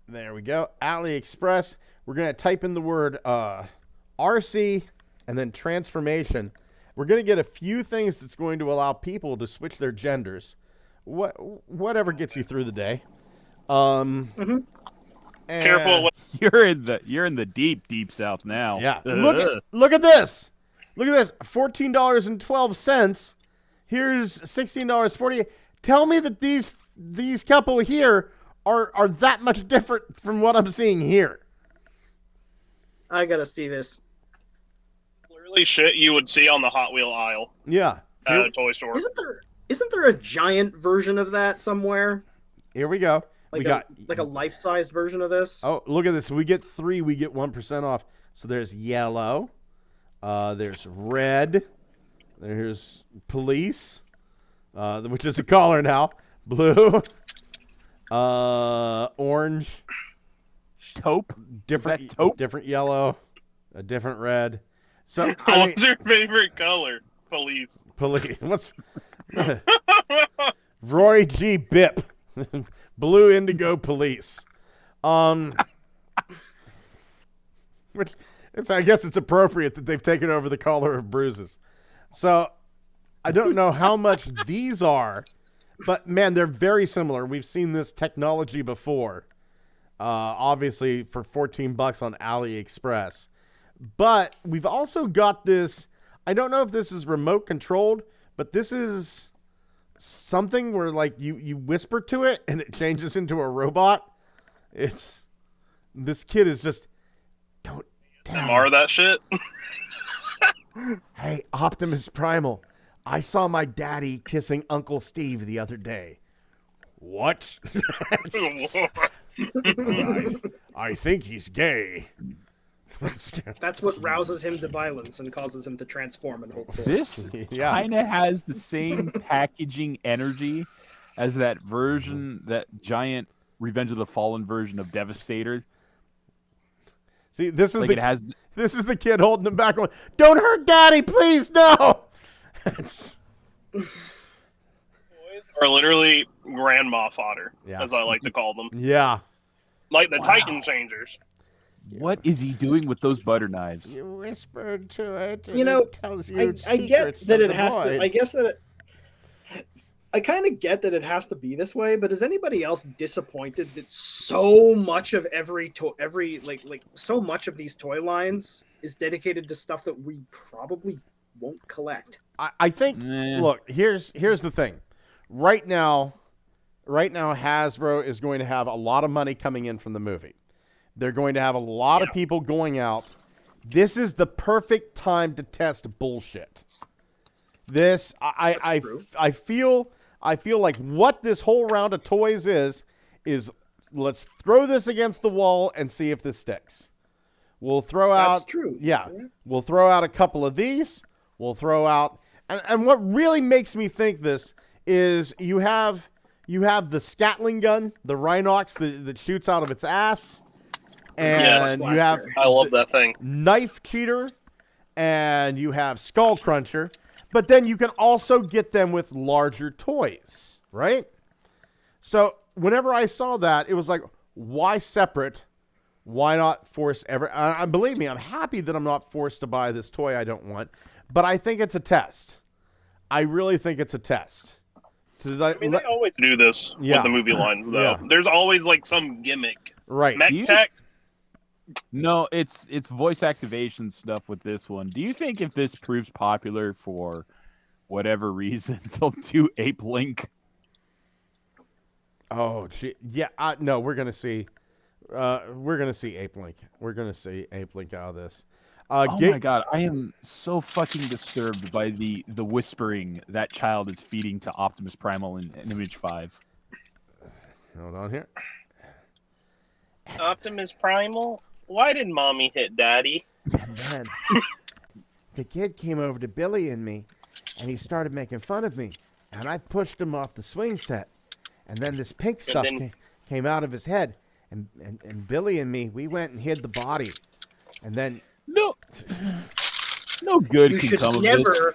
There we go. AliExpress. We're going to type in the word RC and then transformation. We're going to get a few things that's going to allow people to switch their genders. Whatever gets you through the day. And Careful. You're in the deep south now. Yeah. Look at this. Look at this. $14.12. Here's $16.48. Tell me that these couple here are that much different from what I'm seeing here. I gotta see this. Clearly shit you would see on the Hot Wheel aisle Yeah. at a toy store. Isn't there a giant version of that somewhere? Here we go. Like a life-sized version of this? Oh, look at this. We get 3, we get 1% off. So there's yellow. There's red. There's police, which is a collar now. Blue. Orange. Taupe. Different taupe? Different yellow. A different red. So What's your favorite color? Police. Police. What's Roy G. Bipp. Blue indigo police. Which I guess it's appropriate that they've taken over the color of bruises. So I don't know how much these are, but man, they're very similar. We've seen this technology before. Obviously for $14 on AliExpress. But we've also got this, I don't know if this is remote controlled, but this is something where like you whisper to it and it changes into a robot. This kid is just, don't Mar that shit. Hey, Optimus Primal, I saw my daddy kissing Uncle Steve the other day. What? I think he's gay. That's what rouses him to violence and causes him to transform and hold swords. This kind of has the same packaging energy as that version, that giant Revenge of the Fallen version of Devastator. See, this is Like this is the kid holding him back going, "Don't hurt Daddy, please, no." Or literally grandma fodder, Yeah. as I like to call them. Yeah. Like the Titan Changers. What is he doing with those butter knives? You whispered to it. You know, it tells you I get secrets that of it the has to. void. I guess that I kind of get that it has to be this way. But is anybody else disappointed that so much of so much of these toy lines is dedicated to stuff that we probably won't collect? I think. Look, here's the thing. Right now, Hasbro is going to have a lot of money coming in from the movie. They're going to have a lot of people going out. This is the perfect time to test bullshit. This, I feel like what this whole round of toys is let's throw this against the wall and see if this sticks. We'll throw out. That's true. Yeah, we'll throw out a couple of these. We'll throw out, and what really makes me think this is you have the Scatling gun, the Rhinox that shoots out of its ass. And you have I love that thing. Knife Cheater, and you have Skull Cruncher, but then you can also get them with larger toys, right? So whenever I saw that, it was like, why separate? Why not force believe me, I'm happy that I'm not forced to buy this toy I don't want, but I think it's a test. I really think it's a test. I mean, they always do this with the movie lines, though. Yeah. There's always like some gimmick. Right. Mech Tech. No, it's voice activation stuff with this one. Do you think if this proves popular for whatever reason, they'll do Ape Link? Oh, gee. Yeah. No, we're gonna see. We're gonna see Ape Link. We're gonna see Ape Link out of this. Oh my god, I am so fucking disturbed by the whispering that child is feeding to Optimus Primal in Image 5. Hold on here. Optimus Primal? Why did Mommy hit Daddy? And then the kid came over to Billy and me, and he started making fun of me, and I pushed him off the swing set, and then this pink stuff came out of his head, and Billy and me, we went and hid the body, and then no good can come of this. You should never,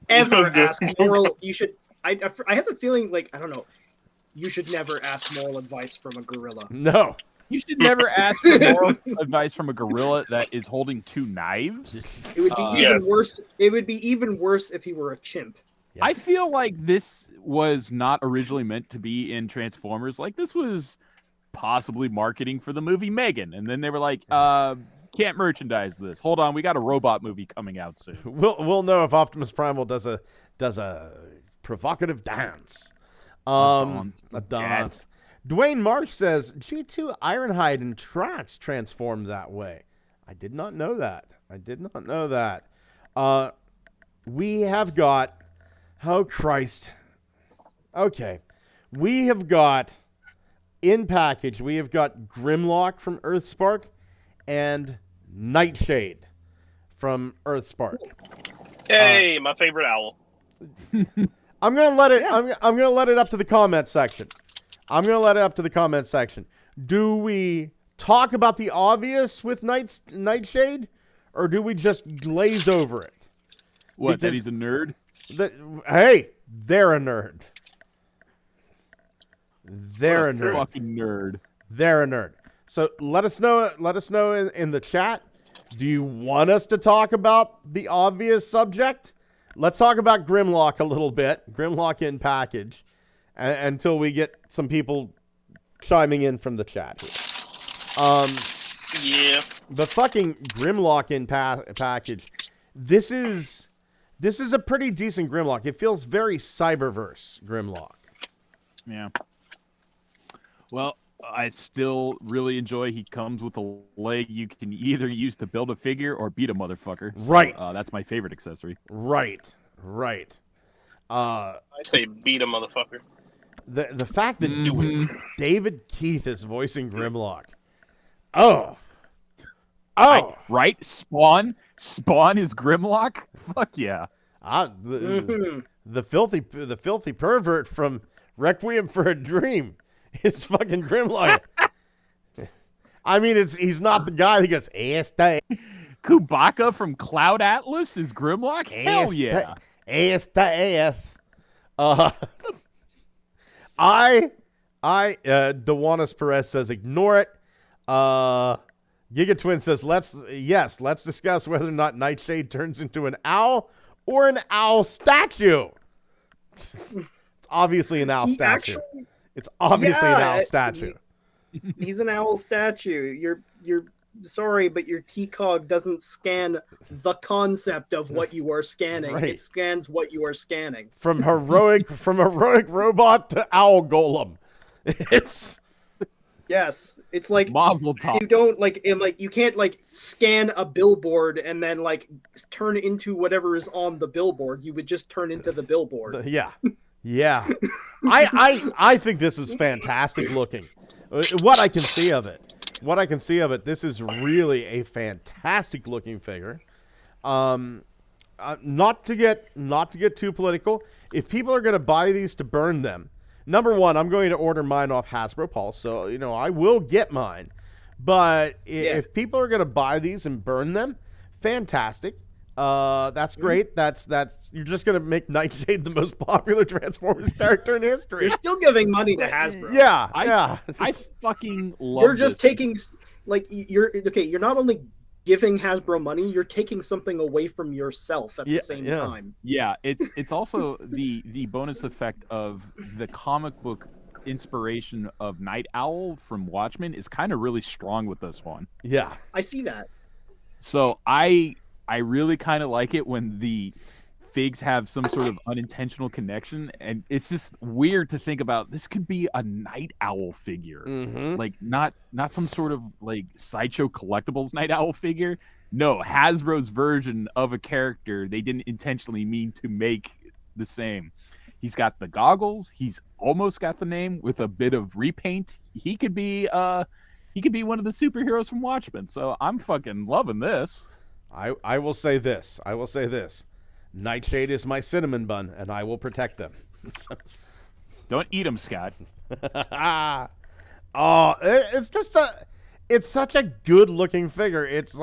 ever ask moral. You should. I have a feeling like I don't know. You should never ask moral advice from a gorilla. No. You should never ask for moral advice from a gorilla that is holding 2 knives. It would be even worse. It would be even worse if he were a chimp. Yeah. I feel like this was not originally meant to be in Transformers. Like, this was possibly marketing for the movie Megan, and then they were like, can't merchandise this. Hold on, we got a robot movie coming out soon. We'll know if Optimus Primal does a provocative dance. A dance. Dwayne Marsh says G2 Ironhide and Trax transformed that way. I did not know that. We have got. Oh Christ. Okay, we have got in package. We have got Grimlock from Earthspark and Nightshade from Earthspark. Hey, my favorite owl. I'm gonna let it. I'm gonna let it up to the comment section. Do we talk about the obvious with Nightshade, or do we just glaze over it? What? That he's a nerd? Hey, they're a nerd. They're a nerd. Fucking nerd. They're a nerd. So let us know. Let us know in the chat. Do you want us to talk about the obvious subject? Let's talk about Grimlock a little bit. Grimlock in package, until we get some people chiming in from the chat here. Yeah. The fucking Grimlock in package. This is a pretty decent Grimlock. It feels very Cyberverse Grimlock. Yeah. Well, I still really enjoy he comes with a leg you can either use to build a figure or beat a motherfucker. So, right. That's my favorite accessory. Right. I say beat a motherfucker. The fact that David Keith is voicing Grimlock. Oh. Right? Spawn is Grimlock? Fuck yeah. The filthy pervert from Requiem for a Dream is fucking Grimlock. I mean, he's not the guy that goes, Kubaka from Cloud Atlas is Grimlock? Hell yeah. Dewanis Perez says, ignore it. Giga Twin says, let's discuss whether or not Nightshade turns into an owl or an owl statue. It's obviously an owl statue. It's obviously an owl statue. He's an owl statue. You're sorry, but your TCOG doesn't scan the concept of what you are scanning. Right. It scans what you are scanning. From heroic robot to owl golem. Yes, it's like Mazel tov. you don't you can't scan a billboard and then turn into whatever is on the billboard. You would just turn into the billboard. Yeah. I think this is fantastic looking. What I can see of it, this is really a fantastic looking figure. Not to get too political. If people are going to buy these to burn them, number one, I'm going to order mine off Hasbro Pulse, so I will get mine. But if people are going to buy these and burn them, fantastic. That's great. That's you're just going to make Nightshade the most popular Transformers character in history. You're still giving money to Hasbro. Yeah. I fucking love. You're just taking you're not only giving Hasbro money, you're taking something away from yourself at the same time. Yeah, it's also the bonus effect of the comic book inspiration of Night Owl from Watchmen is kind of really strong with this one. Yeah. I see that. So I really kind of like it when the figs have some sort of unintentional connection, and it's just weird to think about. This could be a Night Owl figure, like not some sort of Sideshow Collectibles Night Owl figure. No, Hasbro's version of a character they didn't intentionally mean to make the same. He's got the goggles. He's almost got the name with a bit of repaint. He could be one of the superheroes from Watchmen. So I'm fucking loving this. I will say this. Nightshade is my cinnamon bun, and I will protect them. Don't eat them, Scott. It's such a good looking figure. It's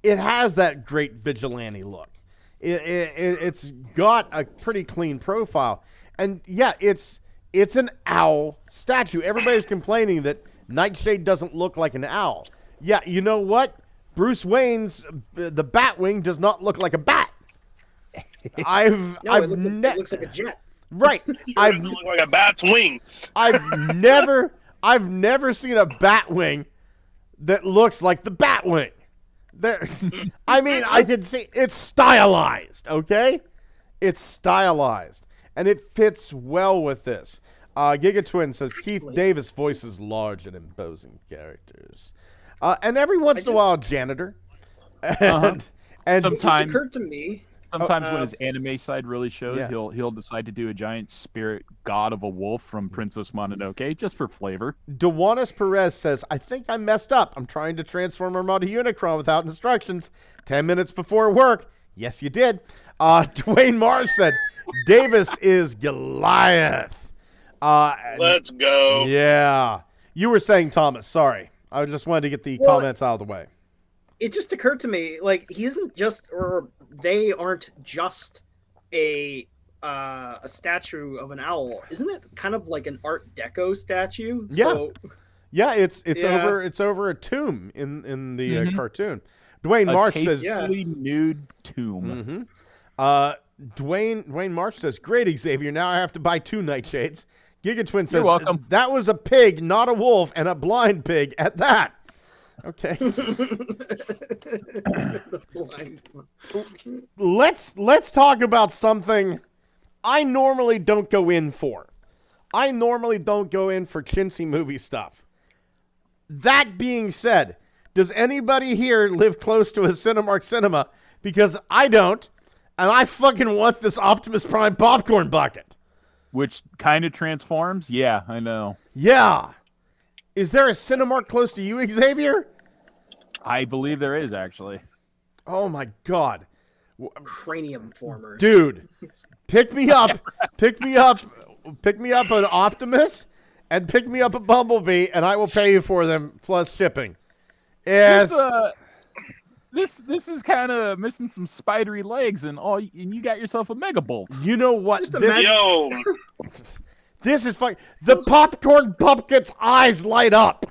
it has that great vigilante look. It's got a pretty clean profile, and yeah, it's an owl statue. Everybody's complaining that Nightshade doesn't look like an owl. Yeah, you know what? Bruce Wayne's the Batwing does not look like a bat. No, it looks like a jet. Right. It doesn't look like a bat's wing. I've never seen a Batwing that looks like the Batwing. I mean, I can see it's stylized, okay? It's stylized, and it fits well with this. Giga Twin says Keith Davis voices large and imposing characters, and every once in a while, janitor. And Sometimes It just occurred to me. Sometimes when his anime side really shows, Yeah. he'll decide to do a giant spirit god of a wolf from Princess Mononoke just for flavor. Dewanis Perez says, I think I messed up. I'm trying to transform Armada Unicron without instructions. 10 minutes before work. Yes, you did. Dwayne Mars said, Davis is Goliath. Let's go. Yeah. You were saying, Thomas, sorry. I just wanted to get the comments out of the way. It just occurred to me, like, he isn't just, or they aren't just a statue of an owl. Isn't it kind of like an Art Deco statue? Yeah. So, Yeah, it's Yeah. over a tomb in the cartoon. Dwayne A Marsh says, tastefully nude tomb. Dwayne Marsh says, great, Xavier. Now I have to buy 2 nightshades. Giga Twin says, You're welcome. that was a pig, not a wolf, and a blind pig at that. Okay. Let's talk about something I normally don't go in for. I normally don't go in for chintzy movie stuff. That being said, does anybody here live close to a Cinemark cinema? Because I don't, and I fucking want this Optimus Prime popcorn bucket. Which kind of transforms? Yeah, I know. Yeah. Is there a Cinemark close to you, Xavier? I believe there is, actually. Oh my God. cranium formers. Dude, pick me up an Optimus and pick me up a Bumblebee, and I will pay you for them plus shipping. Yes. This is kind of missing some spidery legs, and you got yourself a Mega Bolt. You know what? Yo, This is fucking. The popcorn bucket's eyes light up.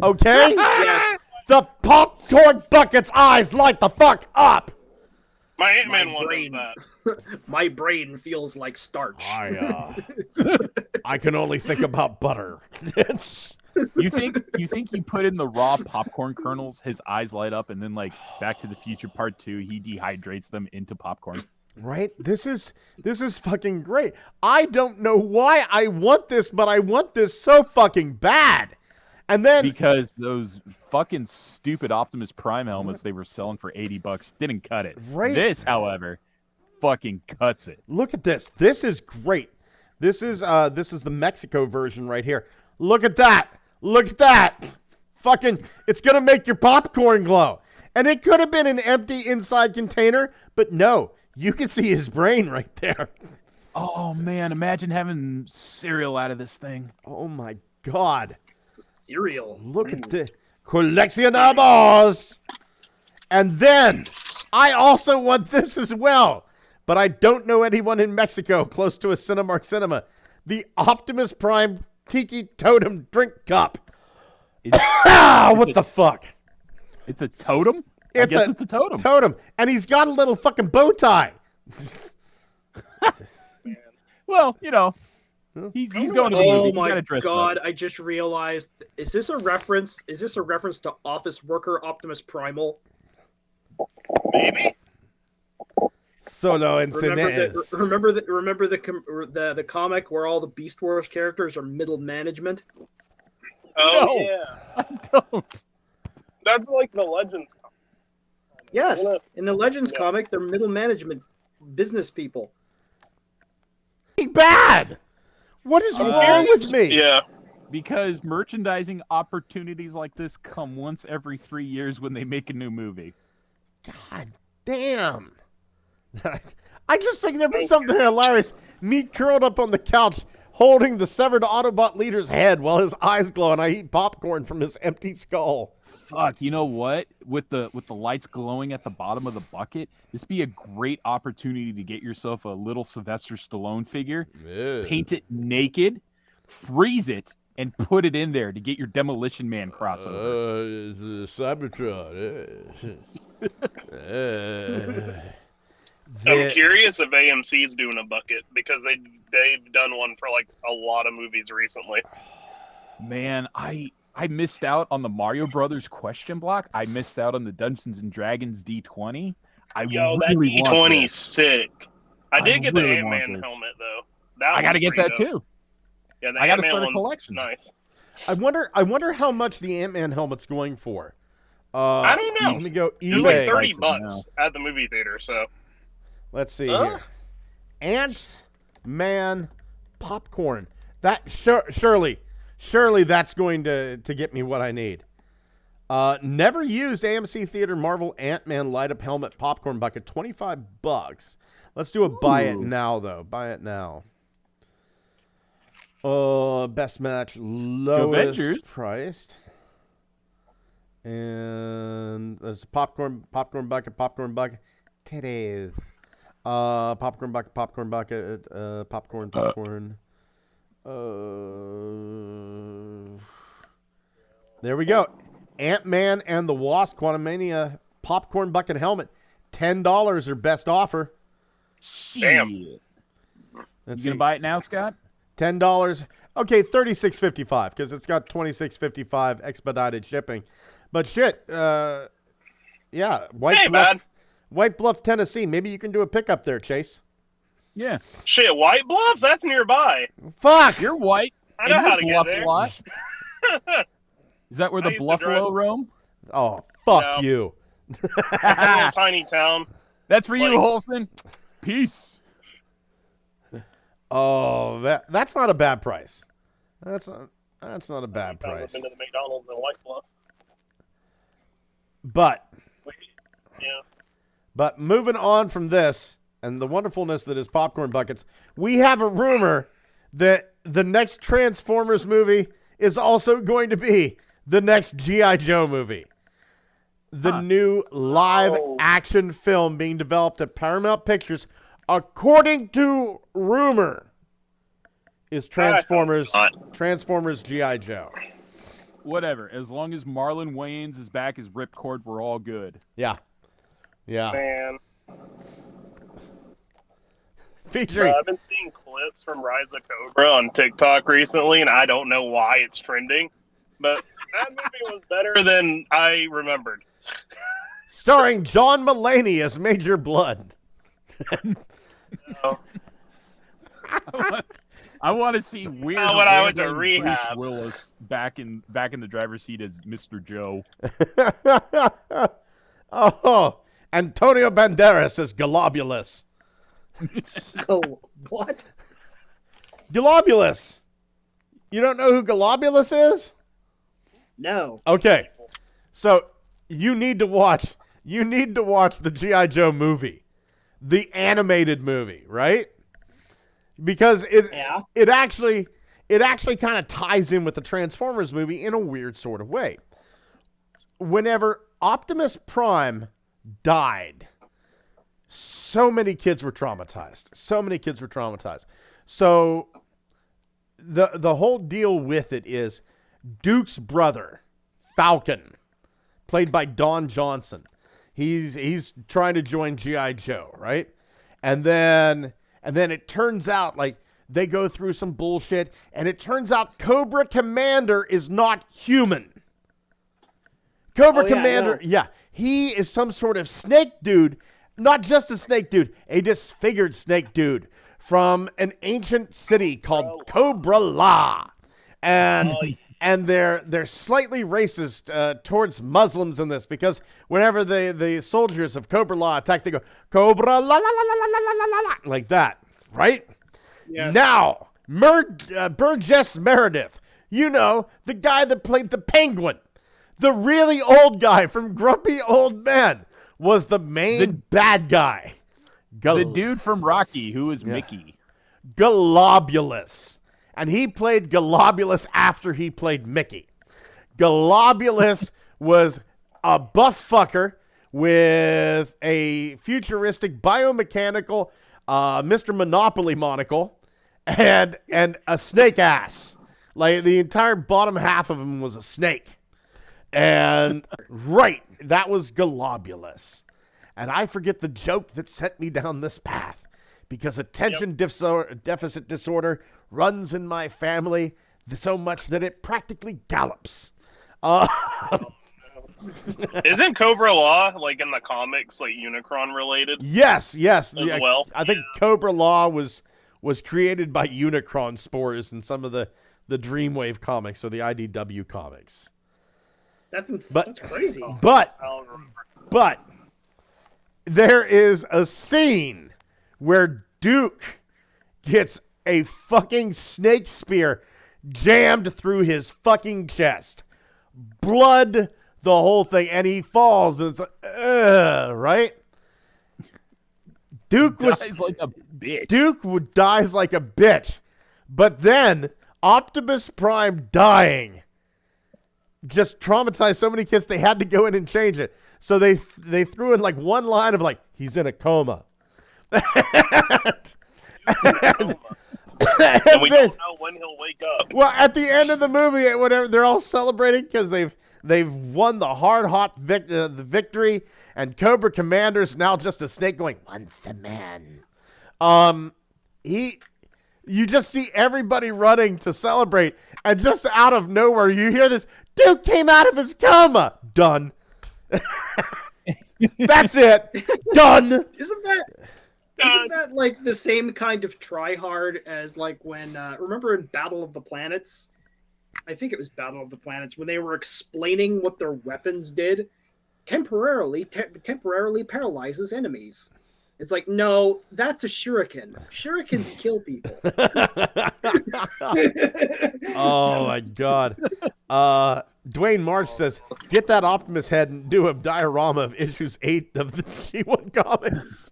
Okay? Yes. The popcorn bucket's eyes light the fuck up. my Ant-Man My one does brain. that. My brain feels like starch. I can only think about butter. You think you put in the raw popcorn kernels, his eyes light up, and then like Back to the Future Part 2, he dehydrates them into popcorn. Right? This is fucking great. I don't know why I want this, but I want this so fucking bad. And then Because those fucking stupid Optimus Prime helmets they were selling for $80 didn't cut it. Right. This, however, fucking cuts it. look at this. This is great. This is the Mexico version right here. Look at that. Look at that. Fucking, it's gonna make your popcorn glow. And it could have been an empty inside container, but no, you can see his brain right there. Oh man, imagine having cereal out of this thing. Oh my God. Cereal. Look at this. Coleccionables. And then I also want this as well, but I don't know anyone in Mexico close to a Cinemark cinema. The Optimus Prime Tiki Totem drink cup. What the fuck? It's a totem? I guess it's a totem. Totem. And he's got a little fucking bow tie. Well, you know, he's going to the Oh movies. He's my gotta dress God! up. I just realized. Is this a reference to Office Worker Optimus Primal? Maybe. Solo and Remember the comic where all the Beast Wars characters are middle management? Oh No. yeah, I don't. that's like the Legends. Yes, in the Legends comic, they're middle management business people. Bad. What is wrong with me? Yeah. Because merchandising opportunities like this come once every 3 years when they make a new movie. God damn. I just think there'd be something hilarious. Me curled up on the couch holding the severed Autobot leader's head while his eyes glow and I eat popcorn from his empty skull. Fuck, you know what? With the lights glowing at the bottom of the bucket, this be a great opportunity to get yourself a little Sylvester Stallone figure, paint it naked, freeze it, and put it in there to get your Demolition Man crossover. Cybertron. I'm curious if AMC's doing a bucket because they've done one for like a lot of movies recently. Man, I missed out on the Mario Brothers question block. I missed out on the Dungeons and Dragons D20. Yo, really that want D20's this. sick. I did get the really want Ant-Man this. helmet though. I got to get that too. Yeah, the I gotta Ant-Man start a one's collection. Nice. I wonder how much the Ant-Man helmet's going for. I don't know. Let me go It was like eBay. $30 at the movie theater. So Let's see here. Ant-Man popcorn. That surely that's going to get me what I need. Never used AMC Theater Marvel Ant-Man light-up helmet popcorn bucket. $25. Let's do a buy it now though. Buy it now. Best match, lowest Avengers. priced. And there's popcorn bucket. Titties. Popcorn bucket. Popcorn. There we go. Ant-Man and the Wasp Quantumania popcorn bucket helmet. $10 or best offer. Damn. You Let's gonna see. buy it now, Scott? $10. Okay, $36.55 because it's got $26.55 expedited shipping. But shit, yeah, Hey, man. White Bluff, Tennessee. Maybe you can do a pickup there, Chase. Yeah. shit, White Bluff, that's nearby. Fuck. You're white. I know and how you to get bluff there. a lot. Is that where I the used to drive- Bluffalo roam? Oh, fuck No. you. Little tiny town. That's for you, Like- Holston. Peace. Oh, that's not a bad price. That's not a bad I've price. been to the McDonald's in White Bluff. But Yeah. moving on from this and the wonderfulness that is popcorn buckets, we have a rumor that the next Transformers movie is also going to be the next G.I. Joe movie. The new live action film being developed at Paramount Pictures, according to rumor, is Transformers G.I. Joe. Whatever. As long as Marlon Wayans is back as Ripcord, we're all good. Yeah. Man. Featuring. Bro, I've been seeing clips from Rise of Cobra on TikTok recently, and I don't know why it's trending. But that movie was better than I remembered. Starring John Mulaney as Major Blood. So, I want to see weird. Not when I went to rambling rehab. Bruce Willis back in the driver's seat as Mr. Joe. Oh, Antonio Banderas as Globulus. Oh, what? Globulus. You don't know who Globulus is? No. Okay. So you need to watch the G.I. Joe movie. The animated movie, right? Because it actually kind of ties in with the Transformers movie in a weird sort of way. Whenever Optimus Prime died, so many kids were traumatized. So the whole deal with it is Duke's brother, Falcon, played by Don Johnson. He's trying to join G.I. Joe, right? And then it turns out like they go through some bullshit, and it turns out Cobra Commander is not human. Commander, he is some sort of snake dude, not just a snake dude, a disfigured snake dude from an ancient city called Cobra La. And they're slightly racist towards Muslims in this, because whenever the soldiers of Cobra La attack, they go Cobra La La La La La La La La, like that, right? Yes. Now, Burgess Meredith, the guy that played the Penguin, the really old guy from Grumpy Old Men, was the main bad guy. The dude from Rocky, who is Mickey. Globulus. And he played Globulus after he played Mickey. Globulus was a buff fucker with a futuristic biomechanical Mr. Monopoly monocle and a snake ass. Like the entire bottom half of him was a snake. And right, that was Globulus. And I forget the joke that sent me down this path because attention deficit disorder runs in my family so much that it practically gallops. Isn't Cobra Law, like in the comics, like Unicron related? Yes. As well? I think Cobra Law was created by Unicron spores in some of the Dreamwave comics or the IDW comics. That's crazy. But there is a scene where Duke gets a fucking snake spear jammed through his fucking chest. Blood, the whole thing, and he falls, and it's like, right? Duke dies like a bitch. Duke dies like a bitch. But then Optimus Prime dying just traumatized so many kids they had to go in and change it. So they threw in like one line of like, he's in a coma. And we don't know when he'll wake up. Well, at the end of the movie, whatever, they're all celebrating because they've won the hard-hot the victory, and Cobra Commander's now just a snake going, once a man. You just see everybody running to celebrate, and just out of nowhere, you hear this, Duke came out of his coma. Done. That's it. Done. Isn't that like the same kind of try hard as like when remember in Battle of the Planets? I think it was Battle of the Planets when they were explaining what their weapons did. Temporarily paralyzes enemies. It's like, no, that's a shuriken. Shurikens kill people. Oh my God. Dwayne Marsh says, get that Optimus head and do a diorama of issues 8 of the G1 comics.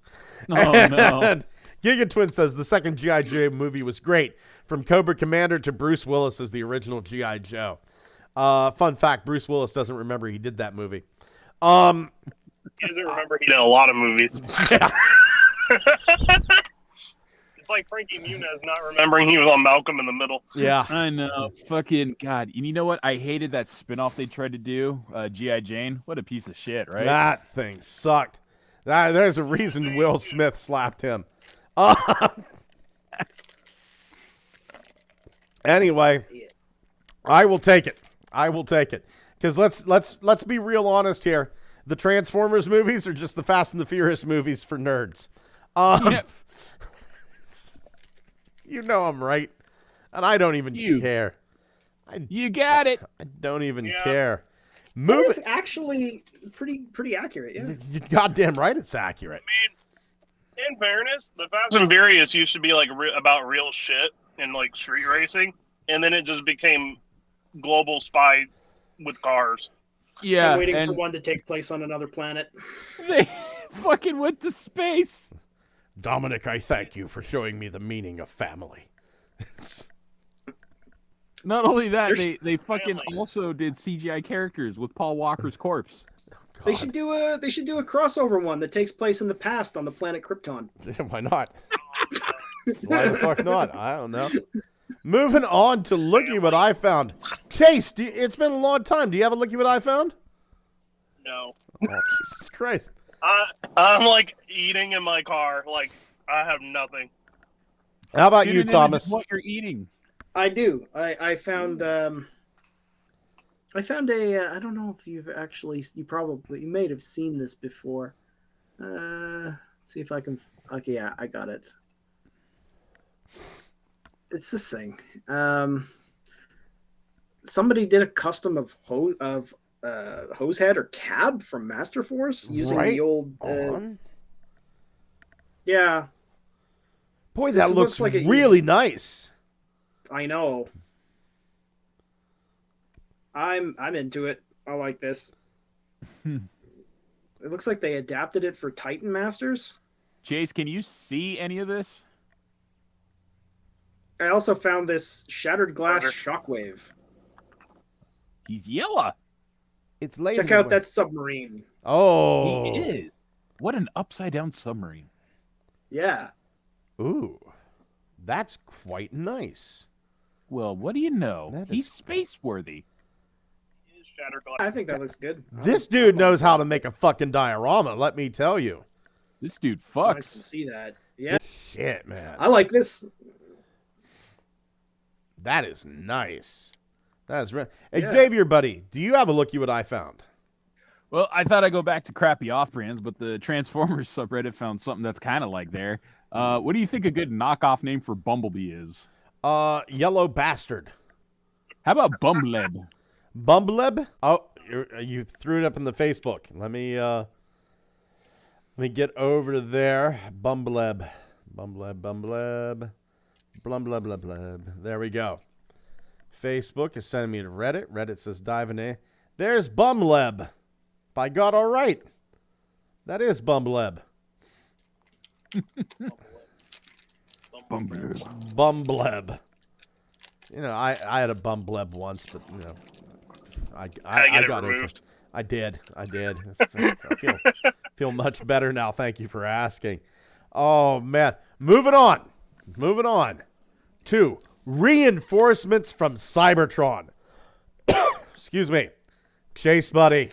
Oh, no. Giga Twin says the second G.I. Joe movie was great. From Cobra Commander to Bruce Willis as the original G.I. Joe. Fun fact, Bruce Willis doesn't remember he did that movie. He doesn't remember he did a lot of movies. Yeah. It's like Frankie Muniz not remembering he was on Malcolm in the Middle. Yeah. I know. Fucking God. And you know what? I hated that spinoff they tried to do, G.I. Jane. What a piece of shit, right? That thing sucked. There's a reason Will Smith slapped him. Anyway, I will take it. Because let's be real honest here. The Transformers movies are just the Fast and the Furious movies for nerds. You know I'm right. And I don't even care. You got it. I don't even care. It's actually pretty accurate, yeah. You're goddamn right it's accurate. I mean, in fairness, the Fast and Furious used to be like about real shit and like street racing, and then it just became global spy with cars. Yeah. I'm waiting for one to take place on another planet. They fucking went to space. Dominic, I thank you for showing me the meaning of family. Not only that, they fucking also did CGI characters with Paul Walker's corpse. God. They should do a crossover one that takes place in the past on the planet Krypton. Why not? Why the fuck not? I don't know. Moving on to Looky What I Found. Chase, it's been a long time. Do you have a Looky What I Found? No. Oh, Jesus Christ. I'm like eating in my car. Like, I have nothing. How about you, Thomas? What you're eating? I do. I found a I don't know if you may have seen this before. Let's see if I can. Okay, yeah, I got it. It's this thing. Somebody did a custom of Hosehead or Cab from Master Force using the old. Yeah. Boy, that looks like really nice. I know. I'm into it. I like this. It looks like they adapted it for Titan Masters. Chase, can you see any of this? I also found this Shattered Glass Shockwave. He's yellow. It's laser. Check out that submarine. Oh. He is. What an upside down submarine. Yeah. Ooh. That's quite nice. Well, what do you know? That He's is- space-worthy. I think that looks good. This dude knows how to make a fucking diorama, let me tell you. This dude Nice to fucks. see that. Yeah, Shit, man. I like this. That is nice. That is Yeah. Xavier, buddy, do you have a looky what I found? Well, I thought I'd go back to crappy off-brands, but the Transformers subreddit found something that's kind of like there. What do you think a good knockoff name for Bumblebee is? Yellow Bastard. How about Bumbleb? Bumbleb? Oh, you threw it up in the Facebook. Let me get over to there. Bumbleb. Blum, blah, blah, blah. There we go. Facebook is sending me to Reddit. Reddit says dive in there. There's Bumbleb. By God, all right. That is Bumbleb. Bumbleb. You know, I had a Bumbleb once, but you know, I got removed. I did. I feel much better now. Thank you for asking. Oh man, moving on to reinforcements from Cybertron. Excuse me, Chase, buddy.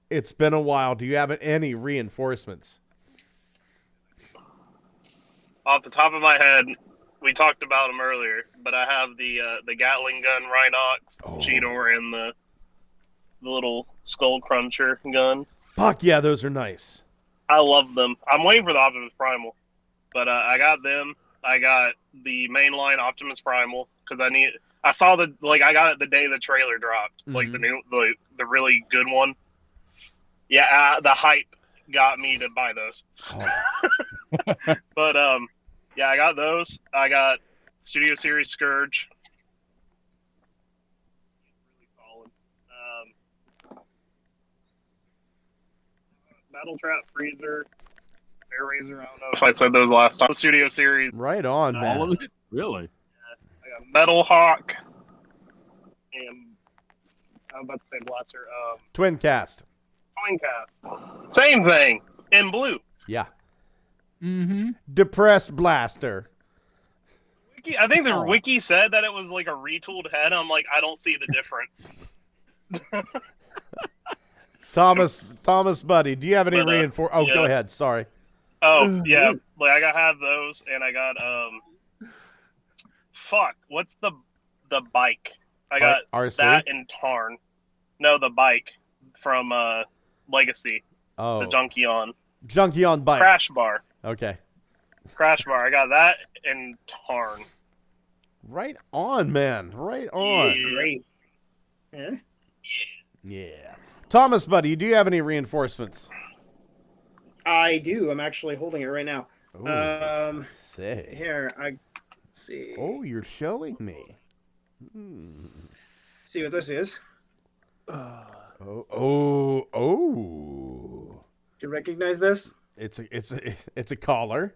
It's been a while. Do you have any reinforcements? Off the top of my head, we talked about them earlier, but I have the Gatling gun Rhinox Cheetor and the little Skull Cruncher gun. Fuck yeah, those are nice. I love them. I'm waiting for the Optimus Primal, but I got them. I got the mainline Optimus Primal because I saw I got it the day the trailer dropped, like the new the really good one. Yeah, the hype got me to buy those. Oh. But yeah, I got those. I got Studio Series Scourge. Really solid. Battle Trap Freezer, Air Razor. I don't know if I said those last time. Studio Series. Right on, man. All of it? Really? I got Metal Hawk. And I was about to say Blaster. Twin cast. Coin Cast. Same thing in blue. Yeah. Mm-hmm. Depressed Blaster. I think the wiki said that it was like a retooled head. I'm like, I don't see the difference. Thomas, buddy, do you have any But, reinforcements? Oh, go yeah. ahead. Sorry. Oh yeah, like I have those, and I got fuck, what's the bike? I got RC? that in Tarn. No, the bike from Legacy. Oh, The Junkion. Junkion bike. Crash Bar. Okay. Crash Bar. I got that in Tarn. Right on, man. Right on. Yeah. Great. Yeah. Yeah. Thomas, buddy, do you have any reinforcements? I do. I'm actually holding it right now. Ooh, say. Here, let's see. Oh, you're showing me. See what this is. Oh. Do you recognize this? It's a collar.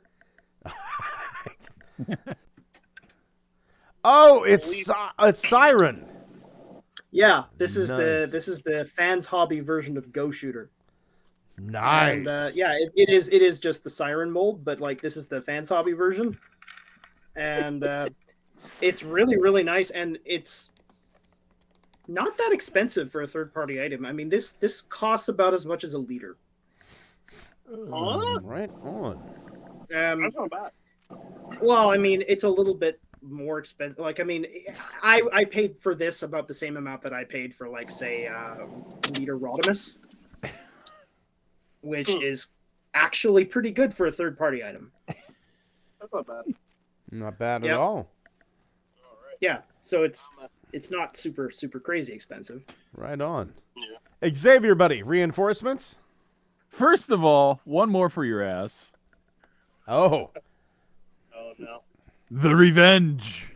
Oh, it's Siren. Yeah, this is Nice. the fans' hobby version of Go Shooter. Nice. And yeah, it is just the Siren mold, but like this is the fans' hobby version, and it's really really nice, and it's not that expensive for a third-party item. I mean, this costs about as much as a liter. Right on. That's not bad. Well, I mean, it's a little bit more expensive. Like, I mean, I paid for this about the same amount that I paid for, like, say, Liter Rodimus, which is actually pretty good for a third-party item. That's not bad. Not bad at Yep. all. Yeah, so it's not super crazy expensive. Right on. Yeah. Xavier, buddy, reinforcements? First of all, one more for your ass. Oh, Oh no. The Revenge.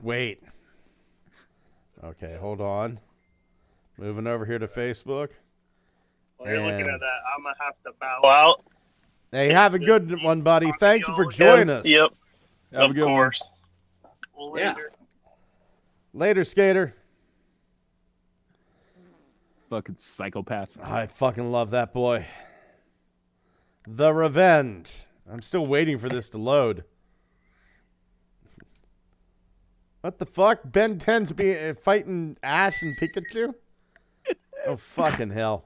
wait. Okay, hold on. Moving over here to Facebook. While you're looking And- at that, I'm gonna have to bow out. Hey, have a good one, buddy. Thank you for joining us. Yep. Have a Of good one. course. Well, Yeah. later. Later, skater. Fucking psychopath. I fucking love that boy. The Revenge. I'm still waiting for this to load. What the fuck? Ben 10's fighting Ash and Pikachu? Oh, fucking hell.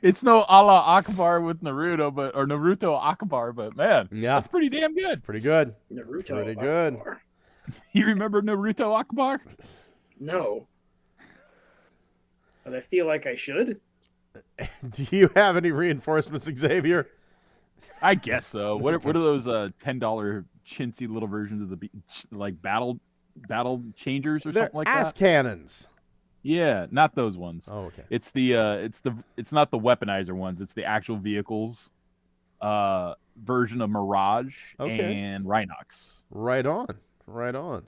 It's no Allah Akbar with Naruto, or Naruto Akbar, but man, Yeah. that's pretty damn good. Pretty good. Naruto. Pretty good. Akbar. You remember Naruto Akbar? No. But I feel like I should. Do you have any reinforcements, Xavier? I guess so. What are those $10 chintzy little versions of the like battle changers or They're something like ass that? cannons. Yeah, not those ones. Oh, okay. It's it's not the weaponizer ones. It's the actual vehicles version of Mirage and Rhinox. Right on. Right on.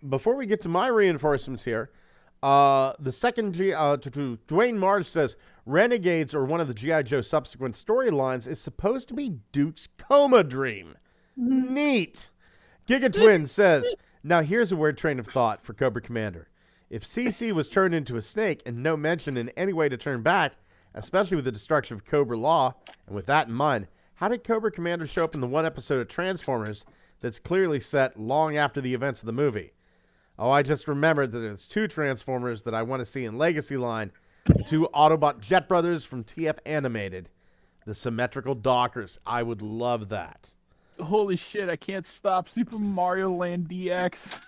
Before we get to my reinforcements here, the second Dwayne Marsh says Renegades or one of the G.I. Joe subsequent storylines is supposed to be Duke's coma dream. Neat. Gigatwin says, now here's a weird train of thought for Cobra Commander. If CC was turned into a snake and no mention in any way to turn back, especially with the destruction of Cobra Law, and with that in mind, how did Cobra Commander show up in the one episode of Transformers that's clearly set long after the events of the movie? Oh, I just remembered that there's 2 Transformers that I want to see in Legacy Line, the 2 Autobot Jet Brothers from TF Animated, the symmetrical Dockers. I would love that. Holy shit! I can't stop Super Mario Land DX.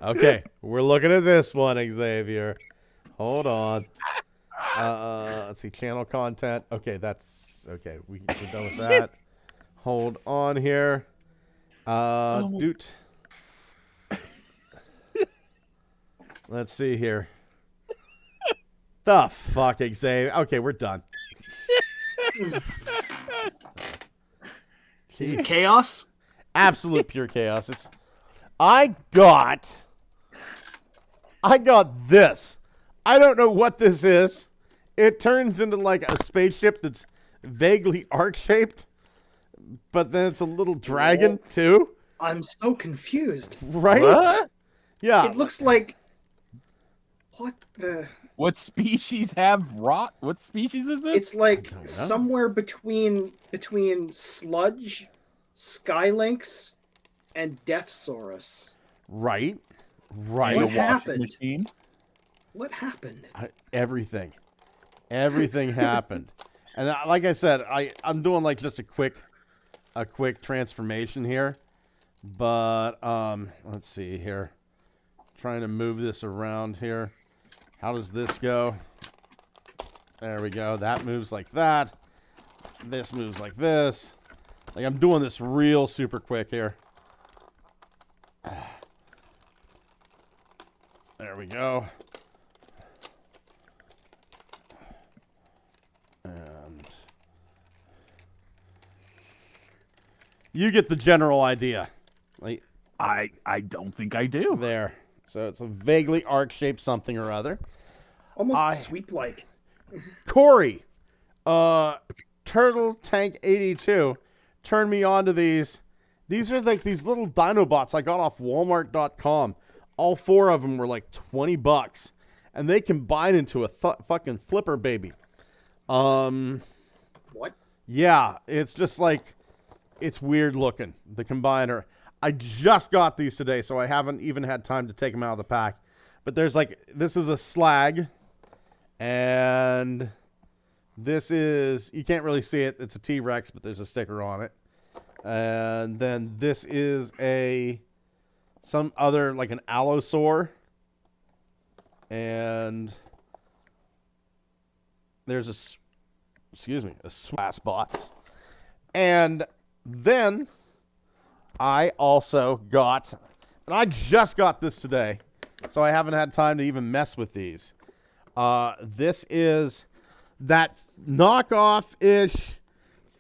Okay, we're looking at this one, Xavier. Hold on. Let's see, channel content. Okay, that's okay. We're done with that. Hold on here. Doot. Let's see here. The fuck, Xavier. Okay, we're done. Is it chaos? Absolute pure chaos. I got this. I don't know what this is. It turns into like a spaceship that's vaguely arc-shaped, but then it's a little dragon too. I'm so confused. Right? What? Yeah. It looks like... What the... What species have rot? What species is this? It's like somewhere between Sludge, Skylynx, and Deathsaurus. Right. And a washing happened? machine? What happened? Everything happened. And like I said, I'm doing like just a quick transformation here. But let's see here. Trying to move this around here. How does this go? There we go. That moves like that. This moves like this. Like I'm doing this real super quick here. There we go. And you get the general idea. Like I don't think I do. there. So it's a vaguely arc-shaped something or other. Almost sweep-like. Corey, Turtle Tank 82, turned me on to these. These are like these little Dinobots I got off Walmart.com. All 4 of them were like $20, and they combine into a fucking flipper baby. What? Yeah, it's just like, it's weird looking, the combiner. I just got these today, so I haven't even had time to take them out of the pack. But there's like, this is a slag, and this is, you can't really see it. It's a T-Rex, but there's a sticker on it. And then this is some other, like an Allosaur. And there's a Swasbots. And then I also got, and I just got this today, so I haven't had time to even mess with these. This is that knockoff-ish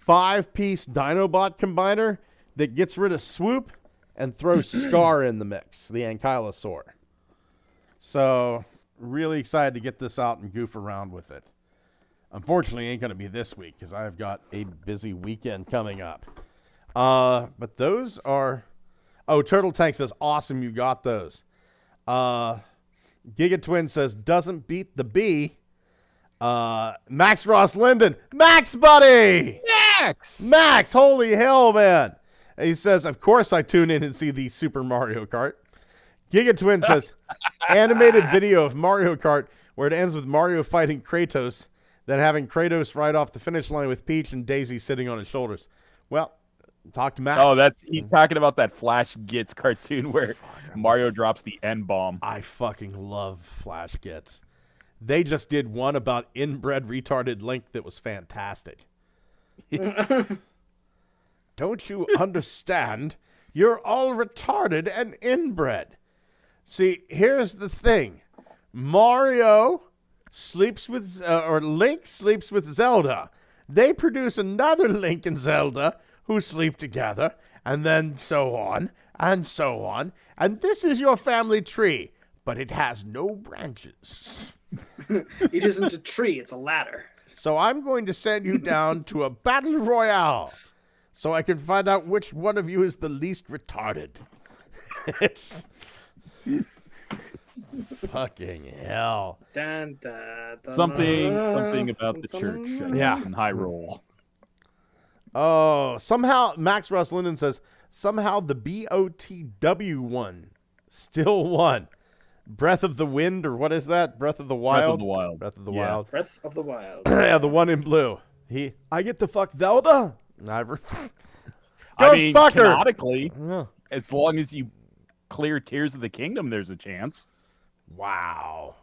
5-piece Dinobot combiner that gets rid of Swoop and throws Scar in the mix, the Ankylosaur. So, really excited to get this out and goof around with it. Unfortunately, it ain't going to be this week because I've got a busy weekend coming up. But those are... Oh, Turtle Tank says, awesome, you got those. Gigatwin says, doesn't beat the B. Max Ross Linden. Max, buddy! Max! Max, holy hell, man. And he says, of course I tune in and see the Super Mario Kart. Giga Twin says, animated video of Mario Kart where it ends with Mario fighting Kratos, then having Kratos ride off the finish line with Peach and Daisy sitting on his shoulders. Well, talk to Max. Oh, he's talking about that Flash Gets cartoon where Mario drops the N-bomb. I fucking love Flash Gets. They just did one about inbred retarded Link that was fantastic. Don't you understand? You're all retarded and inbred. See, here's the thing. Mario sleeps with, or Link sleeps with Zelda. They produce another Link and Zelda who sleep together, and then so on, and so on. And this is your family tree, but it has no branches. It isn't a tree, it's a ladder. So I'm going to send you down to a battle royale so I can find out which one of you is the least retarded. It's fucking hell. Dun, dun, dun, Something about the church. Yeah. And high roll. Oh, somehow, Max Russ Linden says, somehow the BOTW one still won. Breath of the Wind, or what is that? Breath of the Wild? Breath of the Wild. Breath of the Wild. Yeah, the one in blue. I get to fuck Zelda? Never. I mean, fuck her. canonically, Yeah. as long as you clear Tears of the Kingdom, there's a chance. Wow.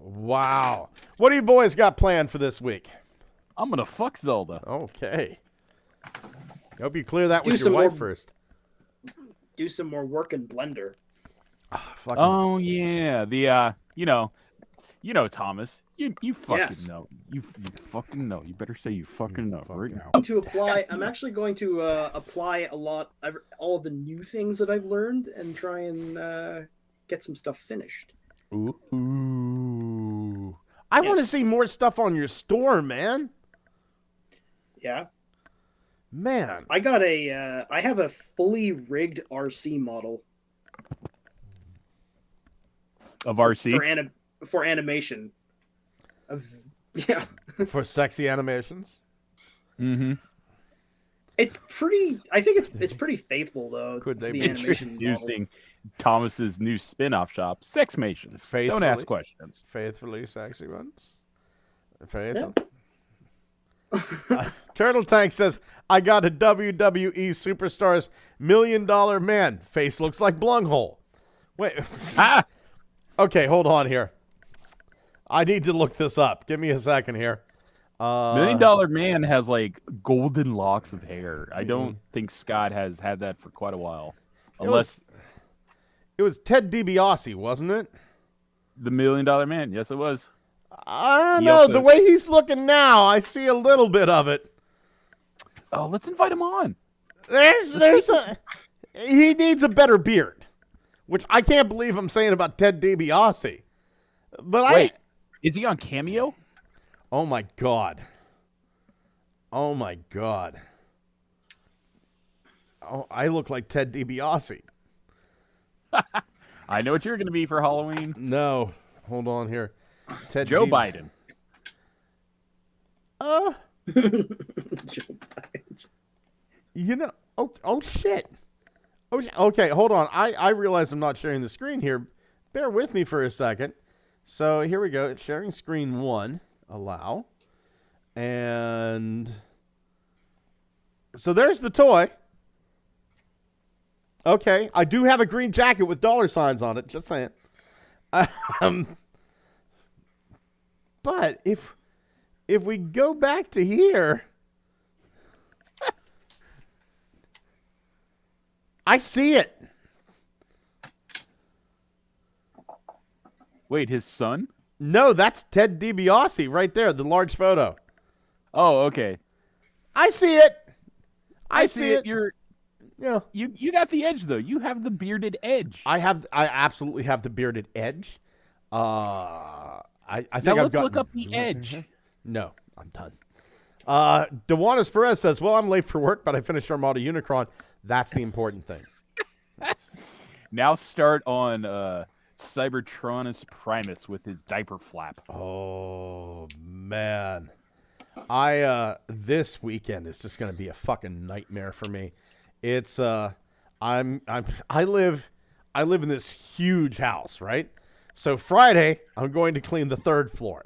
What do you boys got planned for this week? I'm gonna fuck Zelda. Okay. Hope you clear that Do with your some wife more- first. Do some more work in Blender. Fucking Oh yeah, the you know, Thomas, you fucking Yes. know, you fucking know. You better say you fucking know right now. I'm actually going to apply all of the new things that I've learned and try and get some stuff finished. Ooh. I want to Yes. see more stuff on your store, man. Yeah. Man. I got I have a fully rigged RC model Of RC. for animation. Yeah. For sexy animations? Mm-hmm. It's pretty. I think it's pretty faithful though. Could to they the be animation model. Using Thomas's new spin-off shop, Sexmations. Don't ask questions. Faithfully sexy ones. Faithful. Turtle Tank says, I got a WWE Superstars $1 Million Man. Face looks like Blunghole. Wait. Ah! Okay, hold on here. I need to look this up. Give me a second here. $1 Million Man has like golden locks of hair. I don't think Scott has had that for quite a while. Unless It was Ted DiBiase, wasn't it? the $1 Million Man. Yes, it was. I don't He know. also- The way he's looking now, I see a little bit of it. Oh, let's invite him on. He needs a better beard, which I can't believe I'm saying about Ted DiBiase. But Wait, is he on Cameo? Oh my god. Oh my god. Oh, I look like Ted DiBiase. I know what you're going to be for Halloween. No, hold on here. Ted Joe Di- Biden. Joe Biden. You know, oh shit. Okay, hold on. I realize I'm not sharing the screen here. Bear with me for a second. So here we go. Sharing screen 1. Allow. And so there's the toy. Okay, I do have a green jacket with dollar signs on it. Just saying. But if we go back to here, I see it. Wait, his son? No, that's Ted DiBiase right there, the large photo. Oh, okay. I see it. I see it. Yeah. You got the edge though. You have the bearded edge. I absolutely have the bearded edge. I think Now I've let's got. look up the edge. No, I'm done. Dewanis Perez says, "Well, I'm late for work, but I finished Armada Unicron. That's the important thing." Now start on Cybertronus Primus with his diaper flap. Oh man, this weekend is just gonna be a fucking nightmare for me. It's I live in this huge house, right? So Friday, I'm going to clean the 3rd floor.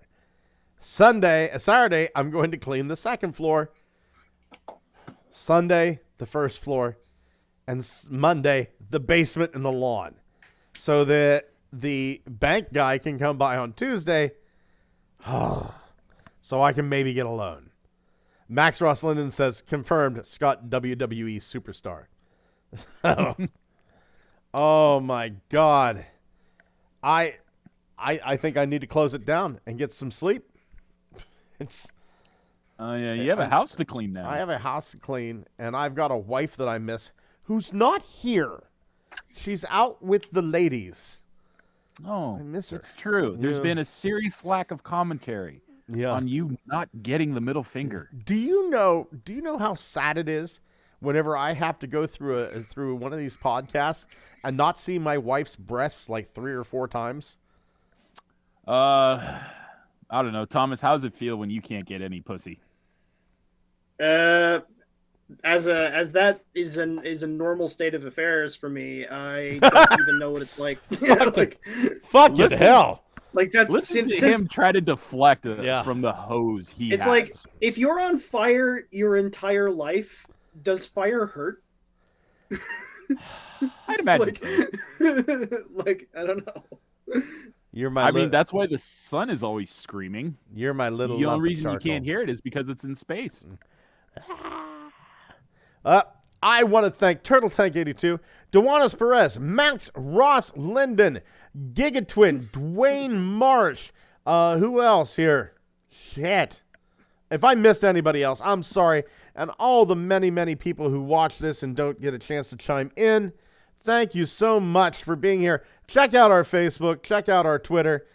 Saturday, I'm going to clean the 2nd floor. Sunday, the 1st floor, and Monday, the basement and the lawn. So that the bank guy can come by on Tuesday, so I can maybe get a loan. Max Ross Linden says, confirmed, Scott WWE superstar. Oh my God. I think I need to close it down and get some sleep. Yeah, you have a house to clean now. I have a house to clean, and I've got a wife that I miss who's not here. She's out with the ladies. Oh, I miss her. It's true. There's Yeah. been a serious lack of commentary on you not getting the middle finger. Do you know how sad it is whenever I have to go through one of these podcasts and not see my wife's breasts like 3 or 4 times? I don't know, Thomas. How does it feel when you can't get any pussy? As that is a normal state of affairs for me, I don't even know what it's like. Fucking hell! Like that's Listen to him try to deflect from the hose he It's has. like if you're on fire your entire life, does fire hurt? I'd imagine so. Like I don't know. I mean, that's why the sun is always screaming. You're my little. The lump only of reason you charcoal. can't hear it is because it's in space. I want to thank Turtle Tank 82, Dewanis Perez, Max Ross Linden, Gigatwin, Dwayne Marsh. Who else here? Shit. If I missed anybody else, I'm sorry. And all the many, many people who watch this and don't get a chance to chime in, thank you so much for being here. Check out our Facebook. Check out our Twitter.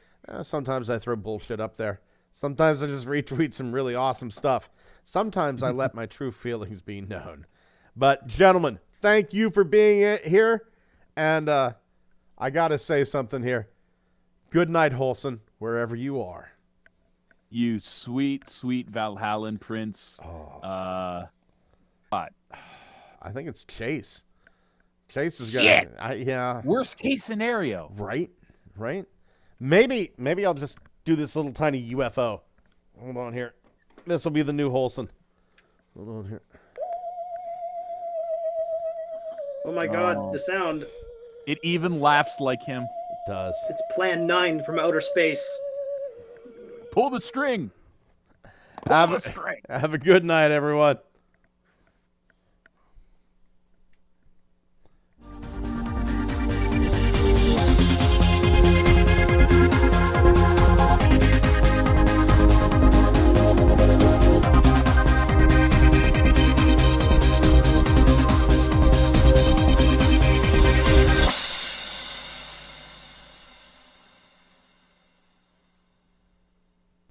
Sometimes I throw bullshit up there. Sometimes I just retweet some really awesome stuff. Sometimes I let my true feelings be known. But, gentlemen, thank you for being here. And I got to say something here. Good night, Holson, wherever you are. You sweet, sweet Valhallan prince. I think it's Chase. Chase is Shit. Yeah. Worst case scenario. Right. Maybe I'll just do this little tiny UFO. Hold on here. This will be the new Holson. Hold on here. Oh my God, the sound. It even laughs like him. It does. It's Plan 9 from outer space. Pull the string. Have a good night, everyone.